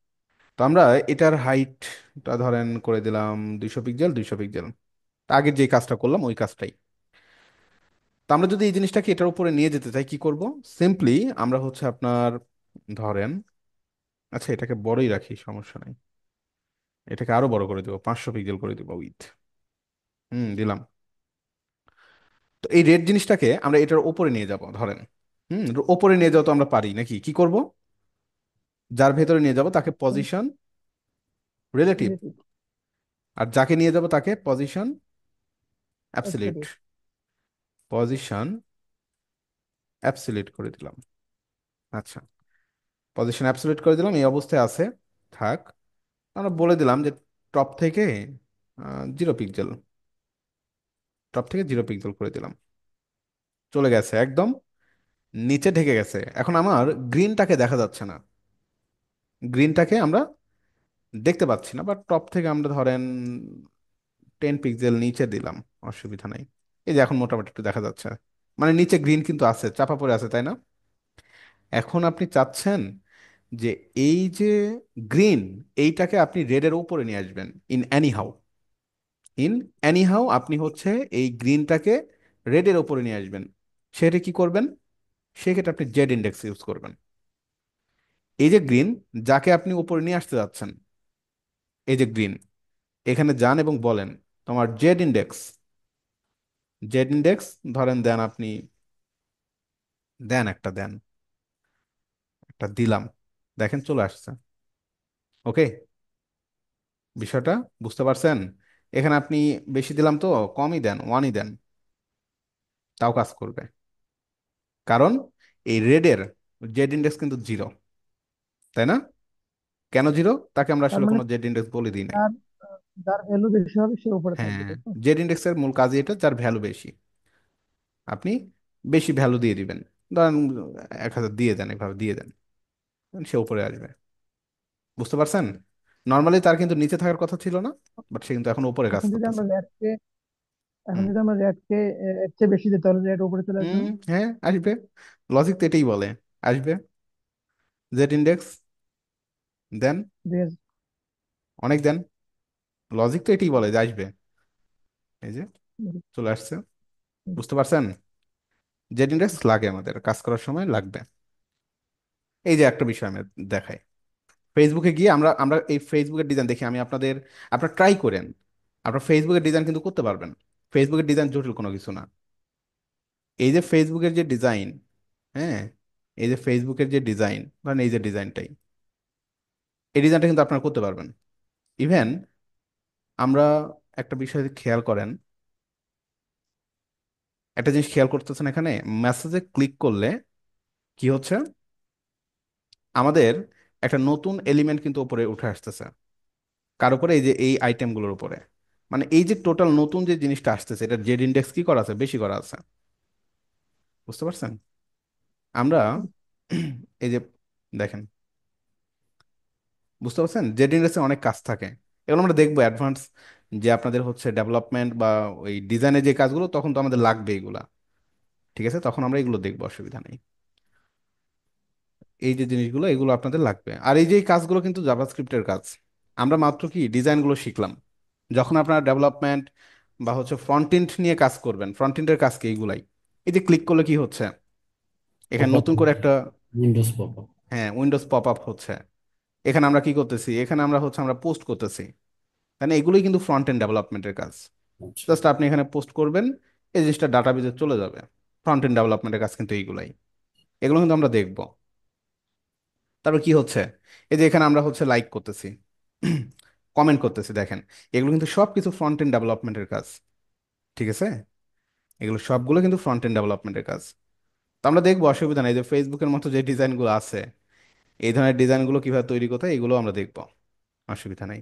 তো আমরা এটার হাইটটা ধরেন করে দিলাম 200 পিক্সেল, 200 পিক্সেল, আগের যে কাজটা করলাম ওই কাজটাই। তো আমরা যদি এই জিনিসটাকে এটার উপরে নিয়ে যেতে চাই কি করব? সিম্পলি আমরা হচ্ছে আপনার ধরেন, আচ্ছা এটাকে বড়ই রাখি, সমস্যা নাই, এটাকে আরো বড় করে দেবো, 500 পিক্সেল করে দিব উইথ, দিলাম। তো এই রেড জিনিসটাকে আমরা এটার উপরে নিয়ে যাব ধরেন, উপরে নিয়ে যাওয়া তো আমরা পারি নাকি, কি করব? যার ভেতরে নিয়ে যাব তাকে পজিশন রিলেটিভ, রিলেটিভ, আর যাকে নিয়ে যাব তাকে position absolute, absolute. Position absolute করে দিলাম। আচ্ছা, পজিশন অ্যাবসলিউট করে দিলাম, এই অবস্থায় আছে, থাক। আমরা বলে দিলাম যে টপ থেকে 0 পিক্সেল, টপ থেকে 0 পিক্সেল করে দিলাম, চলে গেছে একদম নিচে ঢেকে গেছে। এখন আমার গ্রিনটাকে দেখা যাচ্ছে না, গ্রিনটাকে আমরা দেখতে পাচ্ছি না, বাট টপ থেকে আমরা ধরেন 10 পিক্সেল নিচে দিলাম, অসুবিধা নাই। এই যে এখন মোটামুটি একটু দেখা যাচ্ছে, মানে নিচে গ্রিন কিন্তু আছে, চাপা পড়ে আছে, তাই না? এখন আপনি চাচ্ছেন যে এই যে গ্রিন, এইটাকে আপনি রেডের উপরে নিয়ে আসবেন, in any how, in any how আপনি হচ্ছে এই গ্রিনটাকে রেডের উপরে নিয়ে আসবেন। সেটা কি করবেন? সেক্ষেত্রে আপনি জেড ইন্ডেক্স ইউজ করবেন। এই যে গ্রিন, যাকে আপনি উপরে নিয়ে আসতে যাচ্ছেন, এই যে গ্রিন, এখানে যান এবং বলেন তোমার জেড ইন্ডেক্স, জেড ইন্ডেক্স ধরেন দেন আপনি, দেন একটা দেন, একটা দিলাম, দেখেন চলে আসছে, ওকে, বিষয়টা বুঝতে পারছেন? এখানে আপনি বেশি দিলাম তো, কমই দেন, ওয়ানই দেন, তাও কাজ করবে, কারণ এই রেডের জেড ইন্ডেক্স কিন্তু 0, তাই না? কেন 0? তাকে আমরা তার আসলে মানে কোনো জেড ইন্ডেক্স বলে দিই নাই। যার যার ভ্যালু বেশি হবে সে উপরে থাকবে, হ্যাঁ, তাই তো? জেড ইন্ডেক্সের মূল কাজই এটা, যার ভ্যালু বেশি আপনি বেশি ভ্যালু দিয়ে দিবেন, ধরেন 1000 দিয়ে দেন, এভাবে দিয়ে দেন, সে উপরে আসবে। বুঝতে পারছেন? নর্মালি তার কিন্তু নিচে থাকার কথা ছিল না, বাট সে কিন্তু এখন উপরে কাজ এখন যদি করতেছে। আমরা রেডকে এখন হুম, যদি আমরা রেডকে এর চেয়ে বেশি দিই তাহলে রেড উপরে চলে আসবে হুম, না? হ্যাঁ আসবে, লজিক তো এটাই বলে, আসবে। জেড ইন্ডেক্স দেন, দিয়ে- অনেক দেন, লজিক তো এটাই বলে যে আসবে, এই যে চলে আসছে। বুঝতে পারছেন? জেড ইন্ডেক্স লাগে, আমাদের কাজ করার সময় লাগবে। এই যে একটা বিষয় আমি দেখাই, ফেসবুকে গিয়ে আমরা আমরা এই ফেসবুকের ডিজাইন দেখি, আমি আপনারা ট্রাই করেন, আপনার ফেসবুকের ডিজাইন কিন্তু করতে পারবেন। ফেসবুকের ডিজাইন জটিল কোনো কিছু না। এই যে ফেসবুকের যে ডিজাইন, হ্যাঁ, এই যে ফেসবুকের যে ডিজাইন, ধরেন এই যে ডিজাইনটাই, এই ডিজাইনটা কিন্তু আপনারা করতে পারবেন। ইভেন আমরা একটা বিষয় খেয়াল করেন, একটা জিনিস খেয়াল করতেছেন, এখানে মেসেজে ক্লিক করলে কি হচ্ছে, আমাদের একটা নতুন এলিমেন্ট কিন্তু উপরে উঠে আসতেছে, কার উপরে? এই যে এই আইটেমগুলোর উপরে, মানে এই যে টোটাল নতুন যে জিনিসটা আসতেছে, এটা জেড ইন্ডেক্স কি করা আছে, বেশি করা আছে। বুঝতে পারছেন? আমরা এই যে দেখেন, বুঝতে পারছেন, জেড ইন্ডেক্সে অনেক কাজ থাকে, এগুলো আমরা দেখবো অ্যাডভান্স, যে আপনাদের হচ্ছে ডেভেলপমেন্ট বা ওই ডিজাইনের যে কাজগুলো, তখন তো আমাদের লাগবে এগুলা, ঠিক আছে, তখন আমরা এগুলো দেখবো, অসুবিধা নেই। এই যে জিনিসগুলো, এগুলো আপনাদের লাগবে, আর এই যে এই কাজগুলো কিন্তু জাভাস্ক্রিপ্টের কাজ। আমরা মাত্র কি ডিজাইনগুলো শিখলাম, যখন আপনারা ডেভেলপমেন্ট বা হচ্ছে ফ্রন্ট এন্ড নিয়ে কাজ করবেন, ফ্রন্ট এন্ডের কাজ কি এইগুলাই। এই যে ক্লিক করলে কি হচ্ছে, এখানে পপ আপ নতুন করে একটা, উইন্ডোজ পপ আপ। হ্যাঁ, উইন্ডোজ পপ আপ হচ্ছে। এখানে আমরা কি করতেছি, এখানে আমরা পোস্ট করতেছি, তাই না? এগুলোই কিন্তু ফ্রন্ট এন্ড ডেভেলপমেন্টের কাজ। আচ্ছা জাস্ট আপনি এখানে পোস্ট করবেন, এই জিনিসটা ডাটাবেজে চলে যাবে। ফ্রন্ট এন্ড ডেভেলপমেন্টের কাজ কিন্তু এইগুলাই, এগুলো কিন্তু আমরা দেখব। তারপর কি হচ্ছে, এই যে এখানে আমরা হচ্ছে লাইক করতেছি, কমেন্ট করতেছি, দেখেন এগুলো কিন্তু সব কিছু ফ্রন্ট এন্ড ডেভেলপমেন্টের কাজ। ঠিক আছে, এগুলো সবগুলো কিন্তু ফ্রন্ট এন্ড ডেভেলপমেন্টের কাজ। তো আমরা দেখবো, অসুবিধা নেই, যে ফেসবুকের মতো যে ডিজাইনগুলো আছে, এই ধরনের ডিজাইনগুলো কিভাবে তৈরি করতে হয় এগুলো আমরা দেখবো, অসুবিধা নেই,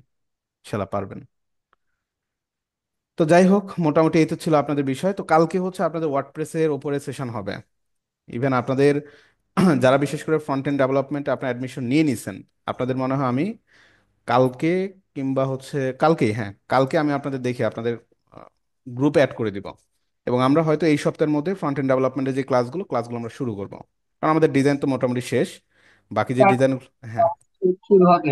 সেটা পারবেন। তো যাই হোক, মোটামুটি এই তো ছিল আপনাদের বিষয়। তো কালকে হচ্ছে আপনাদের ওয়ার্ডপ্রেসের ওপরে সেশন হবে। ইভেন আপনাদের যারা বিশেষ করে ফ্রন্ট এন্ড ডেভেলপমেন্টে আপনার অ্যাডমিশন নিয়ে নিছেন, আপনাদের মনে হয় আমি কালকে, কিংবা হচ্ছে কালকেই, হ্যাঁ কালকে আমি আপনাদের দেখে আপনাদের গ্রুপে অ্যাড করে দিব। এবং আমরা হয়তো এই সপ্তাহের মধ্যে ফ্রন্ট এন্ড ডেভেলপমেন্টের যে ক্লাসগুলো আমরা শুরু করব। কারণ আমাদের ডিজাইন তো মোটামুটি শেষ, বাকি যে ডিজাইন, হ্যাঁ। শুরু হবে?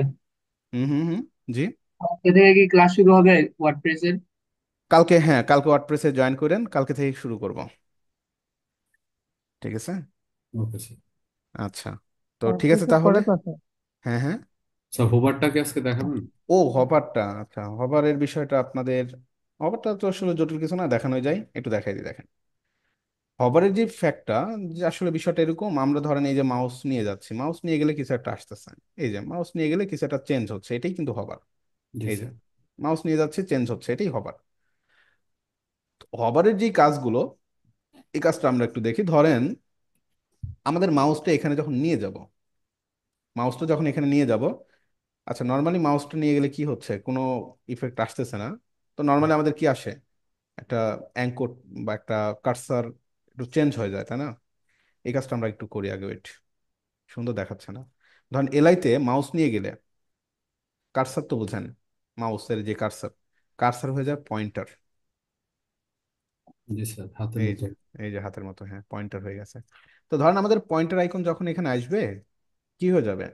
হুম হুম হুম। জি। আজকে থেকে কি ক্লাস শুরু হবে ওয়ার্ডপ্রেসের? কালকে, হ্যাঁ কালকে ওয়ার্ডপ্রেসে জয়েন করেন, কালকে থেকে শুরু করব। ঠিক আছে। Okay sir. আচ্ছা, তো ঠিক আছে ওয়ার্ডপ্রেসের তাহলে। কয়টা ক্লাসে? হ্যাঁ হ্যাঁ। স্যার হোভারটাকে আজকে দেখাবেন? ও হবারটা, আচ্ছা হবারের বিষয়টা আপনাদের, হবারটা তো আসলে জটিল কিছু না, দেখানো যায়, একটু দেখাই দিই, দেখেন। হবারের যে ফ্যাক্টটা, যে আসলে বিষয়টা এরকম, আমরা ধরেন এই যে মাউস নিয়ে যাচ্ছি, মাউস নিয়ে গেলে কিছু একটা আসতেছে, এই যে মাউস নিয়ে গেলে কিছু একটা চেঞ্জ হচ্ছে, এটাই কিন্তু হবার। জি এই যে স্যার। মাউস নিয়ে যাচ্ছে, চেঞ্জ হচ্ছে, এটাই হবার। হবারের যে কাজগুলো, এই কাজটা আমরা একটু দেখি। ধরেন আমাদের মাউসটা এখানে যখন নিয়ে যাব, মাউসটা যখন এখানে নিয়ে যাব, আচ্ছা নর্মালি মাউসটা নিয়ে গেলে কি হচ্ছে, কোনো ইফেক্ট আসতেছে না। তো নর্মালি আমাদের কি আসে, একটা অ্যাঙ্কর বা একটা কার্সার একটু চেঞ্জ হয়ে যায়, তাই না? এই কাজটা আমরা একটু করি আগে, ওয়েট, সুন্দর দেখাচ্ছে না। ধরেন এলআইতে মাউস নিয়ে গেলে, কার্সার তো বুঝেন, মাউসের যে কার্সার, কার্সার হয়ে যায় পয়েন্টার। জি স্যার, হাতের এই মতো। যে, এই যে হাতের মতো, হ্যাঁ পয়েন্টার হয়ে গেছে। তো ধরেন আমাদের পয়েন্টার আইকন যখন এখানে আসবে, কি হয়ে যাবে,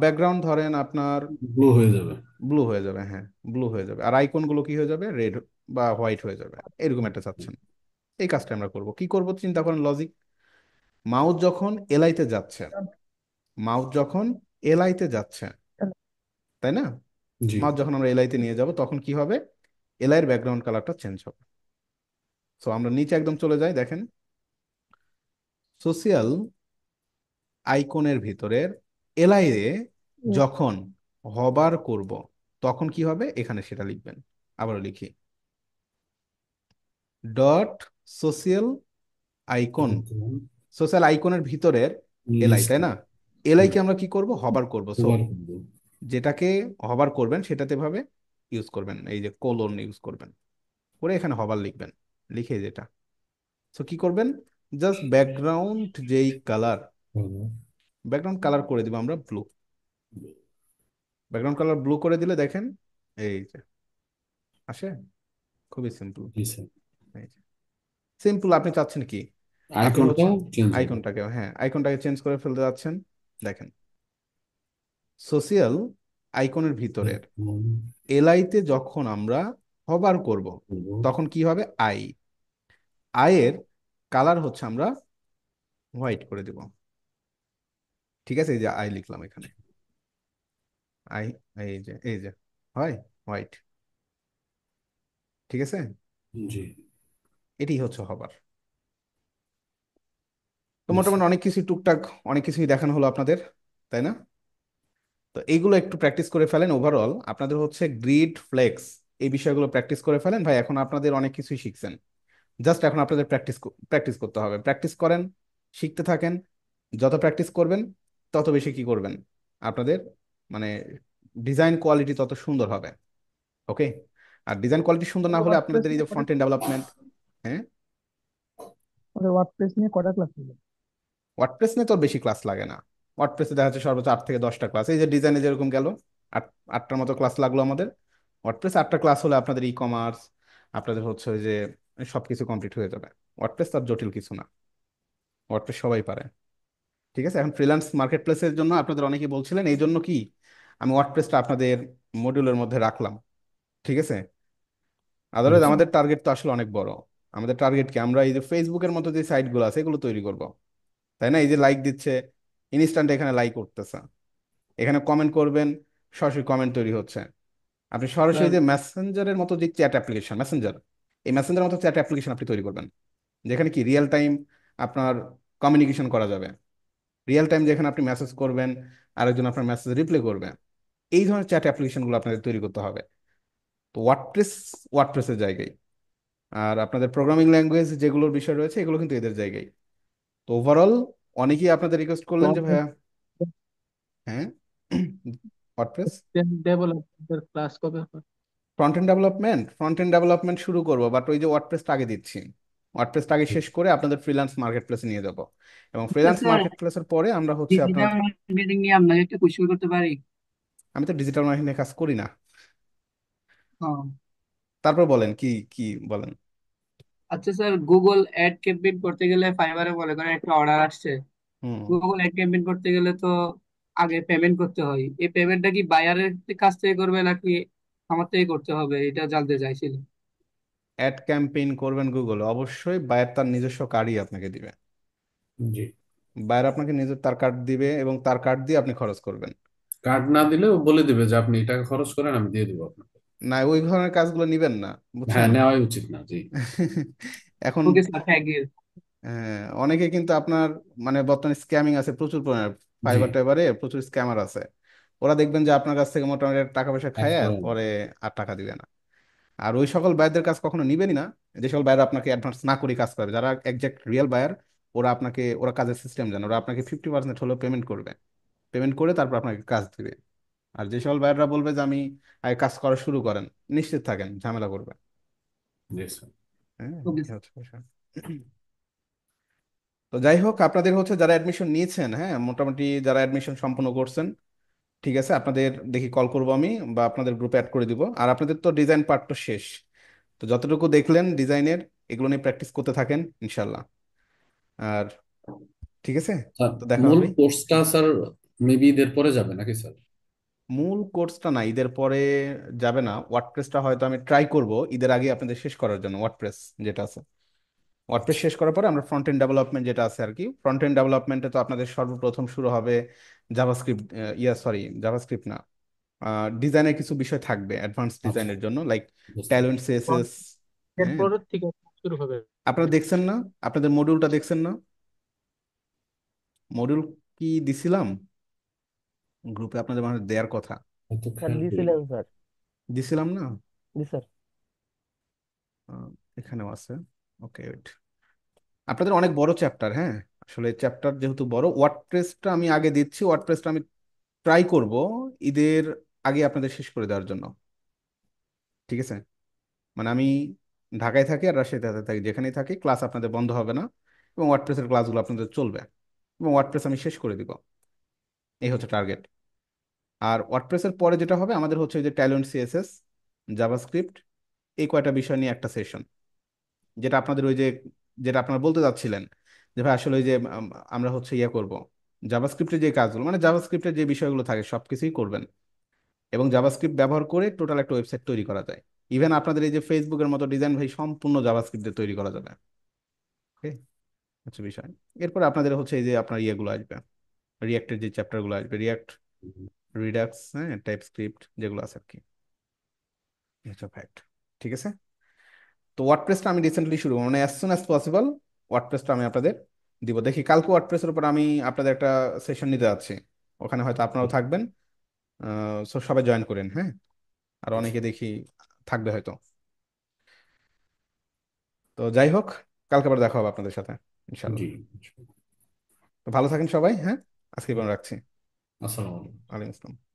ব্যাকগ্রাউন্ড ধরেন আপনার ব্লু হয়ে যাবে। ব্লু হয়ে যাবে, হ্যাঁ ব্লু হয়ে যাবে, আর আইকনগুলো কি হয়ে যাবে, রেড বা হোয়াইট হয়ে যাবে, এরকম একটা চাচ্ছেন। এই কাজটা আমরা করব, কি করব চিন্তা করেন, লজিক। মাউস যখন এলআইতে যাচ্ছে, মাউস যখন এলআইতে যাচ্ছে, তাই না? জি মাউস যখন আমরা এলআইতে নিয়ে যাব, তখন কি হবে, এলআই এর ব্যাকগ্রাউন্ড কালারটা চেঞ্জ হবে। সো আমরা নিচে একদম চলে যাই, দেখেন সোশিয়াল আইকনের ভিতরের এলআই এ যখন হবার করব, তখন কি হবে, এখানে সেটা লিখবেন। আবারও লিখি, ডট সোশিয়াল আইকন, সোশ্যাল আইকনের ভিতরের এলআই, লিস্ট। তাই না? এলআই কে আমরা কি করব, হবার করব। সো ওভার করবো। যেটাকে হবার করবেন সেটাতে ভাবে ইউজ করবেন, এই যে কোলন ইউজ করবেন, করে এখানে হবার লিখবেন, লিখে যেটা। সো কি করবেন, জাস্ট ব্যাকগ্রাউন্ড যেই কালার, ব্যাকগ্রাউন্ড কালার করে দিব আমরা ব্লু। ব্যাকগ্রাউন্ড কালার ব্লু করে দিলে দেখেন, এই যে আসে, খুবই সিম্পল। জি স্যার। এই যে সিম্পল, আপনি চাচ্ছেন কি, আপনি হচ্ছে আইকনটাও চেঞ্জ হবে। আইকনটাকে, হ্যাঁ আইকনটাকে চেঞ্জ করে ফেলতে যাচ্ছেন। দেখেন সোশিয়াল আইকনের ভিতরের এলআইতে যখন আমরা হবার করব, তখন কি হবে, আই, আয়ের কালার হচ্ছে আমরা হোয়াইট করে দিব। ঠিক আছে, এই যে আই লিখলাম এখানে, আই, এই যে হয় হোয়াইট। ঠিক আছে, জি এটি হচ্ছে হবার। তো জি মোটামুটি স্যার। অনেক কিছু টুকটাক, অনেক কিছুই দেখানো হলো আপনাদের, তাই না? তো এইগুলো একটু প্র্যাকটিস করে ফেলেন। ওভারঅল আপনাদের হচ্ছে গ্রিড, ফ্লেক্স, এই বিষয়গুলো প্র্যাকটিস করে ফেলেন ভাই। এখন আপনাদের অনেক কিছুই শিখছেন, জাস্ট এখন আপনাদের প্র্যাকটিস করতে হবে। প্র্যাকটিস করেন, শিখতে থাকেন, যত প্র্যাকটিস করবেন তত বেশি কি করবেন, আপনাদের মানে ডিজাইন কোয়ালিটি তত সুন্দর হবে। ওকে। আর ডিজাইন কোয়ালিটি সুন্দর না হলে ওয়ার্ডপ্রেস আপনাদের এই নিয়ে যে কয়টা ফ্রন্ট এন্ড ডেভেলপমেন্ট, হ্যাঁ ওয়ার্ডপ্রেস নিয়ে কয়টা ক্লাস হবে? ওয়ার্ডপ্রেস নিয়ে তো আর বেশি ক্লাস লাগে না। ওয়ার্ডপ্রেসে দেখা যাচ্ছে সর্বোচ্চ 8 থেকে 10টা ক্লাস, এই যে ডিজাইনে যেরকম গেল, আট, 8টার মতো ক্লাস লাগলো আমাদের। ওয়ার্ডপ্রেস 8টা ক্লাস হলে আপনাদের ই কমার্স, আপনাদের হচ্ছে ওই যে সবকিছু কমপ্লিট হয়ে যাবে। ওয়ার্ডপ্রেস তার জটিল কিছু না, ওয়ার্ডপ্রেস সবাই পারে। ঠিক আছে, এখন ফ্রিল্যান্স মার্কেট প্লেসের জন্য আপনাদের অনেকেই বলছিলেন, এই জন্য কি আমি ওয়ার্ডপ্রেসটা আপনাদের মডিউলের মধ্যে রাখলাম। ঠিক আছে, আদারওয়াইজ আচ্ছা আমাদের টার্গেট তো আসলে অনেক বড়। আমাদের টার্গেট কি, আমরা এই যে ফেসবুকের মতো যে সাইটগুলো আছে এগুলো তৈরি করব। তাই না? এই যে লাইক দিচ্ছে, ইনস্ট্যান্ট এখানে লাইক করতেছে, এখানে কমেন্ট করবেন, সরাসরি কমেন্ট তৈরি হচ্ছে। আপনি সরাসরি স্যার যে মেসেঞ্জারের মতো যে চ্যাট অ্যাপ্লিকেশন মেসেঞ্জার, এই মেসেঞ্জার মতো চ্যাট অ্যাপ্লিকেশন আপনি তৈরি করবেন, যেখানে কি রিয়েল টাইম আপনার কমিউনিকেশন করা যাবে, রিয়েল টাইম যেখানে আপনি মেসেজ করবেন, আরেকজন আপনার মেসেজ রিপ্লাই করবে। এই ধরনের চ্যাট অ্যাপ্লিকেশনগুলো আপনাদের তৈরি করতে হবে। তো ওয়ার্ডপ্রেসের জায়গায়, আর আপনাদের প্রোগ্রামিং ল্যাঙ্গুয়েজ যেগুলোর বিষয় রয়েছে এগুলো কিন্তু এদের জায়গায়। তো ওভারঅল অনেকেই আপনাদের রিকোয়েস্ট করলেন যে ভাইয়া, হ্যাঁ, ওয়ার্ডপ্রেস ডেভেলপমেন্টের ক্লাস কবে হবে? ফ্রন্ট এন্ড ডেভেলপমেন্ট শুরু করবো, বাট ওই যে ওয়ার্ডপ্রেসটা আগে দিচ্ছি, ওয়ার্ডপ্রেসটা আগে শেষ করে আপনাদের ফ্রিল্যান্স মার্কেট প্লেসে নিয়ে যাব, এবং আচ্ছা ফ্রিল্যান্স স্যার, মার্কেট প্লেসের পরে আমরা হচ্ছে আপনার, ডিজিটাল মার্কেটিং নিয়ে আপনাকে একটা কোশ্চেন করতে পারি? আমি তো ডিজিটাল মার্কেটিং কাজ করি না। হ্যাঁ। তারপর বলেন কি কি বলেন। আচ্ছা স্যার, গুগল অ্যাড ক্যাম্পেইন করতে গেলে ফাইবারে মনে করেন একটা অর্ডার আসছে, হুম। গুগল অ্যাড ক্যাম্পেইন করতে গেলে তো আগে পেমেন্ট করতে হয়। এই পেমেন্টটা কি বায়ারের কাছ থেকে করবে নাকি আমার থেকে করতে হবে, এটা জানতে চাইছিলাম। অ্যাড ক্যাম্পেইন করবেন গুগলে, অবশ্যই বায়ার তার নিজস্ব কার্ডই আপনাকে দিবে। জি। বায়ার আপনাকে নিজের তার কার্ড দিবে এবং তার কার্ড দিয়ে আপনি খরচ করবেন। কার্ড না দিলেও বলে দিবে যে আপনি এই টাকা খরচ করেন, আমি দিয়ে দিব আপনাকে। না, ওই ধরনের কাজগুলো নিবেন না, হ্যাঁ, বুঝছেন। নেওয়াই উচিত না। জি। এখন ওকে স্যার, থ্যাংক ইউ। অনেকে কিন্তু আপনার মানে বর্তমানে স্ক্যামিং আছে প্রচুর পরিমাণে, জি। ফাইবার টাইবারে প্রচুর স্ক্যামার আছে। ওরা দেখবেন যে আপনার কাছ থেকে মোটামুটি টাকা পয়সা খায়, একদম। পরে আর টাকা দিবে না। আর ওই সকল বায়ারদের কাজ কখনো নিবেনই না, যে সকল বায়ার আপনাকে অ্যাডভান্স না করে কাজ করবে, যারা একজ্যাক্ট রিয়েল বায়ার, ওরা কাজের সিস্টেম জানে, ওরা আপনাকে 50% হলেও পেমেন্ট করবে, পেমেন্ট করে তারপর আপনাকে কাজ দিবে। আর যে সকল বায়াররা বলবে যে আমি আগে কাজ করা শুরু করেন, নিশ্চিত থাকেন ঝামেলা করবে। জি স্যার। হ্যাঁ, ওকে এই হচ্ছে বিষয়। তো যাই হোক, আপনাদের হচ্ছে যারা অ্যাডমিশন নিয়েছেন, হ্যাঁ, মোটামুটি যারা অ্যাডমিশন সম্পূর্ণ করছেন, ঠিক আছে, আপনাদের দেখি কল করবো আমি, বা আপনাদের গ্রুপে অ্যাড করে দিব। আর আপনাদের তো ডিজাইন পার্ট তো শেষ, তো যতটুকু দেখলেন ডিজাইনের, এগুলো নিয়ে প্র্যাকটিস করতে থাকেন ইনশাল্লাহ। আর ঠিক আছে, স্যার, তো দেখা মূল হবে। কোর্সটা স্যার মেবি ঈদের পরে যাবে নাকি স্যার? মূল কোর্সটা না, ঈদের পরে যাবে না। ওয়ার্ডপ্রেসটা হয়তো আমি ট্রাই করব ঈদের আগে আপনাদের শেষ করার জন্য, ওয়ার্ডপ্রেস যেটা আছে, ওয়ার্ডপ্রেস আচ্ছা। শেষ করার পরে আমরা ফ্রন্ট এন্ড ডেভেলপমেন্ট যেটা আছে আর কি, ফ্রন্ট এন্ড ডেভেলপমেন্টে তো আপনাদের সর্বপ্রথম শুরু হবে জাভাস্ক্রিপ্ট, জাভাস্ক্রিপ্ট না, ডিজাইনের কিছু বিষয় থাকবে অ্যাডভান্স আচ্ছা, ডিজাইনের জন্য, লাইক বুঝতে ট্যালেন্ট পারছি। সিএসএস। হ্যাঁ, এরপরের থেকে শুরু হবে আপনারা দেখছেন না, আপনাদের মডিউলটা দেখছেন না, মডিউল কি দিছিলাম গ্রুপে আপনাদের মানে দেওয়ার কথা, অত স্যার খেয়াল করি দিছিলেন স্যার। দিছিলাম না? জি স্যার। আহ, এখানেও আছে। ওকে, ওয়েট, আপনাদের অনেক বড় চ্যাপ্টার, হ্যাঁ, আসলে চ্যাপ্টার যেহেতু বড়, ওয়ার্ডপ্রেসটা আমি আগে দিচ্ছি, ওয়ার্ডপ্রেসটা আমি ট্রাই করব ঈদের আগে আপনাদের শেষ করে দেওয়ার জন্য, ঠিক আছে। মানে আমি ঢাকায় থাকি আর রাজশাহীতে থাকি, যেখানেই থাকি ক্লাস আপনাদের বন্ধ হবে না, এবং ওয়ার্ডপ্রেসের ক্লাসগুলো আপনাদের চলবে, এবং ওয়ার্ডপ্রেস আমি শেষ করে দিব, এই হচ্ছে টার্গেট। আর ওয়ার্ডপ্রেসের পরে যেটা হবে আমাদের হচ্ছে ওই যে ট্যালেন্ট সিএসএস, জাভাস্ক্রিপ্ট, এই কয়টা বিষয় নিয়ে একটা সেশন, যেটা আপনাদের ওই যে, যেটা আপনারা বলতে যাচ্ছিলেন যে ভাই আসলে ওই যে আমরা হচ্ছে ইয়ে করব, জাভাস্ক্রিপ্টের যে কাজগুলো, মানে জাভাস্ক্রিপ্টের যে বিষয়গুলো থাকে সবকিছুই করবেন, এবং জাভাস্ক্রিপ্ট ব্যবহার করে টোটাল একটা ওয়েবসাইট তৈরি করা যায়। ইভেন আপনাদের এই যে ফেসবুকের মতো ডিজাইন ভাই সম্পূর্ণ জাভাস্ক্রিপ্ট দিয়ে তৈরি করা যাবে। ওকে, হচ্ছে বিষয়। এরপর আপনাদের হচ্ছে এই যে আপনার ইয়েগুলো আসবে, রিয়াক্টের যে চ্যাপ্টারগুলো আসবে, রিয়াক্ট, রিডাক্স, হ্যাঁ, টাইপ স্ক্রিপ্ট যেগুলো আছে আর কি, হচ্ছে ফ্যাক্ট। ঠিক আছে, তো ওয়ার্ডপ্রেসটা আমি রিসেন্টলি শুরু মানে অ্যাজ সুন অ্যাজ পসিবল ওয়ার্ডপ্রেসটা আমি আপনাদের দিব। দেখি কালকে ওয়ার্ডপ্রেসের উপর আমি আপনাদের একটা সেশন নিতে যাচ্ছি, ওখানে হয়তো আপনারাও থাকবেন, সো সবাই জয়েন করেন, হ্যাঁ। আর আচ্ছা। অনেকে দেখি থাকবে হয়তো। তো যাই হোক, কালকে আবার দেখা হবে আপনাদের সাথে ইনশাল্লাহ। জি। তো ভালো থাকেন সবাই, হ্যাঁ, আজকে এই পর্যন্ত রাখছি। আসসালামু আলাইকুম। ওয়ালাইকুম আসসালাম।